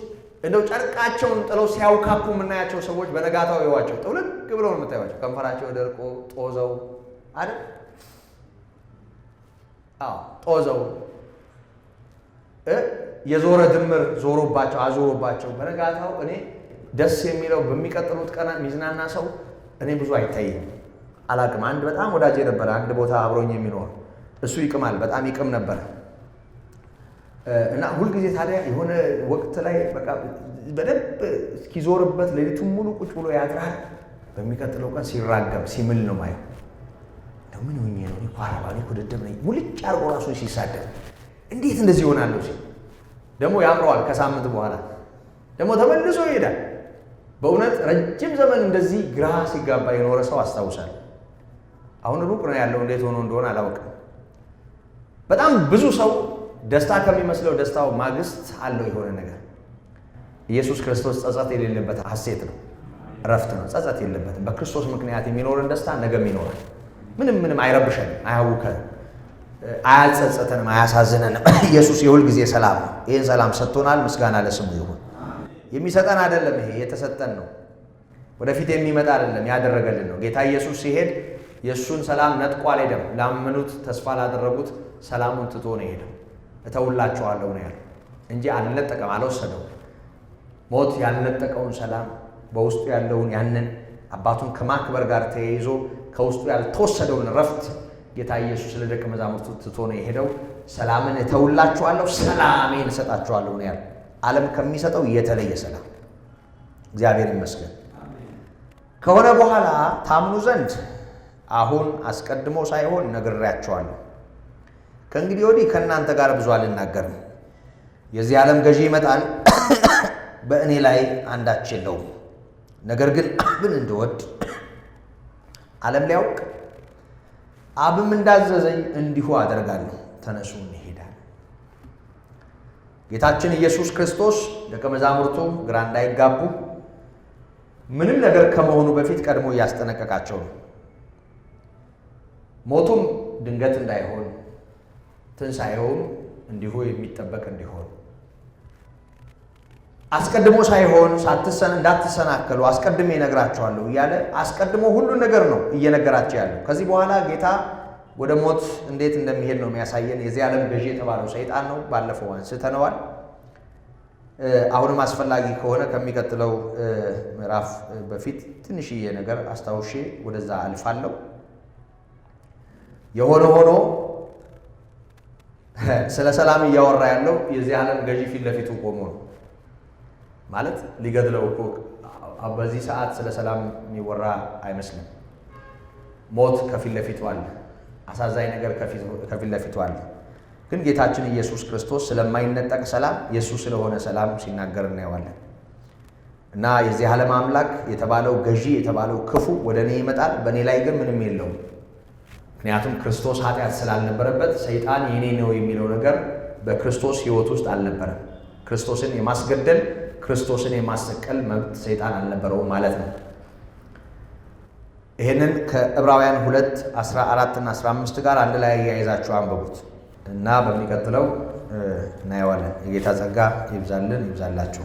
እንደው ጨርቃቸውን ጥለው ሲያውካኩ የምናያቸው ሰዎች በነጋታው ይዋቸው ጥውልግ ብለው ነው የምታዩቸው። ከንፈራቸው ደርቆ ጦዘው አይደል? ጦዘው የዞረ ድምር ዞሮባቸው አዞሮባቸው በነጋታው እኔ ደስ የሚለው በሚቀጥሉት ቀናት ሚዝናና ሰው እኔ ብዙ አይታይም። አላቅም። አንድ በጣም ወዳጅ ነበረ፣ አንድ ቦታ አብሮኝ የሚኖር እሱ ይቅማል፣ በጣም ይቅም ነበር። እና ሁልጊዜ ታዲያ የሆነ ወቅት ላይ በቃ በደንብ እስኪዞርበት ሌሊቱን ሙሉ ቁጭ ብሎ ያድራል። በሚቀጥለው ቀን ሲራገም ሲምል ነው ማየው። ምን ሆኜ ነው እኔ ኳራባ እኔ ኩድድም ነኝ ሙልጭ አርጎ ራሱ ሲሳደብ እንዴት እንደዚህ ይሆናል ሲል ደግሞ ያምረዋል። ከሳምንት በኋላ ደግሞ ተመልሶ ይሄዳል። በእውነት ረጅም ዘመን እንደዚህ ግራ ሲጋባ የኖረ ሰው አስታውሳለሁ። አሁን ሩቅ ነው ያለው፣ እንዴት ሆኖ እንደሆነ አላውቅም። በጣም ብዙ ሰው ደስታ ከሚመስለው ደስታው ማግስት አለው የሆነ ነገር። ኢየሱስ ክርስቶስ ጸጸት የሌለበት ሐሴት ነው፣ እረፍት ነው። ጸጸት የለበትም። በክርስቶስ ምክንያት የሚኖርን ደስታ ነገም ይኖራል። ምንም አይረብሸንም፣ አያውከንም፣ አያጸጸተንም፣ አያሳዝነንም። ኢየሱስ የሁል ጊዜ ሰላም ነው። ይህን ሰላም ሰጥቶናል። ምስጋና ለስሙ ይሁን። የሚሰጠን አይደለም፣ ይሄ የተሰጠን ነው። ወደፊት የሚመጣ አይደለም፣ ያደረገልን ነው። ጌታ ኢየሱስ ሲሄድ የእሱን ሰላም ነጥቆ አልሄደም። ላመኑት ተስፋ ላደረጉት ሰላሙን ትቶ ነው የሄደው። እተውላችኋለሁ ነው ያለው እንጂ አልነጠቀም፣ አልወሰደው። ሞት ያልነጠቀውን ሰላም በውስጡ ያለውን ያንን አባቱን ከማክበር ጋር ተያይዞ ከውስጡ ያልተወሰደውን ረፍት ጌታ ኢየሱስ ለደቀ መዛሙርቱ ትቶ ነው የሄደው። ሰላምን እተውላችኋለሁ፣ ሰላሜን እሰጣችኋለሁ ነው ያለው። ዓለም ከሚሰጠው የተለየ ሰላም። እግዚአብሔር ይመስገን። ከሆነ በኋላ ታምኑ ዘንድ አሁን አስቀድሞ ሳይሆን ነግሬያችኋለሁ። ከእንግዲህ ወዲህ ከእናንተ ጋር ብዙ አልናገርም። የዚህ ዓለም ገዢ ይመጣል፣ በእኔ ላይ አንዳች የለውም። ነገር ግን አብን እንድወድ ዓለም ሊያውቅ አብም እንዳዘዘኝ እንዲሁ አደርጋለሁ። ተነሱ እንሄዳለን። ጌታችን ኢየሱስ ክርስቶስ ደቀ መዛሙርቱ ግራ እንዳይጋቡ ምንም ነገር ከመሆኑ በፊት ቀድሞ እያስጠነቀቃቸው ነው። ሞቱም ድንገት እንዳይሆን፣ ትንሣኤውም እንዲሁ የሚጠበቅ እንዲሆን አስቀድሞ ሳይሆን እንዳትሰናከሉ አስቀድሜ እነግራችኋለሁ እያለ አስቀድሞ ሁሉን ነገር ነው እየነገራቸው ያለው። ከዚህ በኋላ ጌታ ወደ ሞት እንዴት እንደሚሄድ ነው የሚያሳየን። የዚህ ዓለም ገዢ የተባለው ሰይጣን ነው። ባለፈው አንስተነዋል። አሁንም አስፈላጊ ከሆነ ከሚቀጥለው ምዕራፍ በፊት ትንሽዬ ነገር አስታውሼ ወደዛ አልፋለሁ። የሆነ ሆኖ ስለ ሰላም እያወራ ያለው የዚህ ዓለም ገዢ ፊት ለፊቱ ቆሞ ነው ማለት ሊገድለው እኮ በዚህ ሰዓት ስለ ሰላም የሚወራ አይመስልም። ሞት ከፊት ለፊቱ አለ። አሳዛኝ ነገር ከፊት ለፊቱ አለ። ግን ጌታችን ኢየሱስ ክርስቶስ ስለማይነጠቅ ሰላም የሱ ስለሆነ ሰላም ሲናገር እናየዋለን። እና የዚህ ዓለም አምላክ የተባለው ገዢ የተባለው ክፉ ወደ እኔ ይመጣል፣ በእኔ ላይ ግን ምንም የለውም። ምክንያቱም ክርስቶስ ኃጢአት ስላልነበረበት ሰይጣን የኔ ነው የሚለው ነገር በክርስቶስ ሕይወት ውስጥ አልነበረም። ክርስቶስን የማስገደል ክርስቶስን የማሰቀል መብት ሰይጣን አልነበረውም ማለት ነው። ይህንን ከዕብራውያን 2:14 እና 15 ጋር አንድ ላይ አያይዛችሁ አንብቡት እና በሚቀጥለው እናየዋለን። የጌታ ጸጋ ይብዛልን ይብዛላችሁ።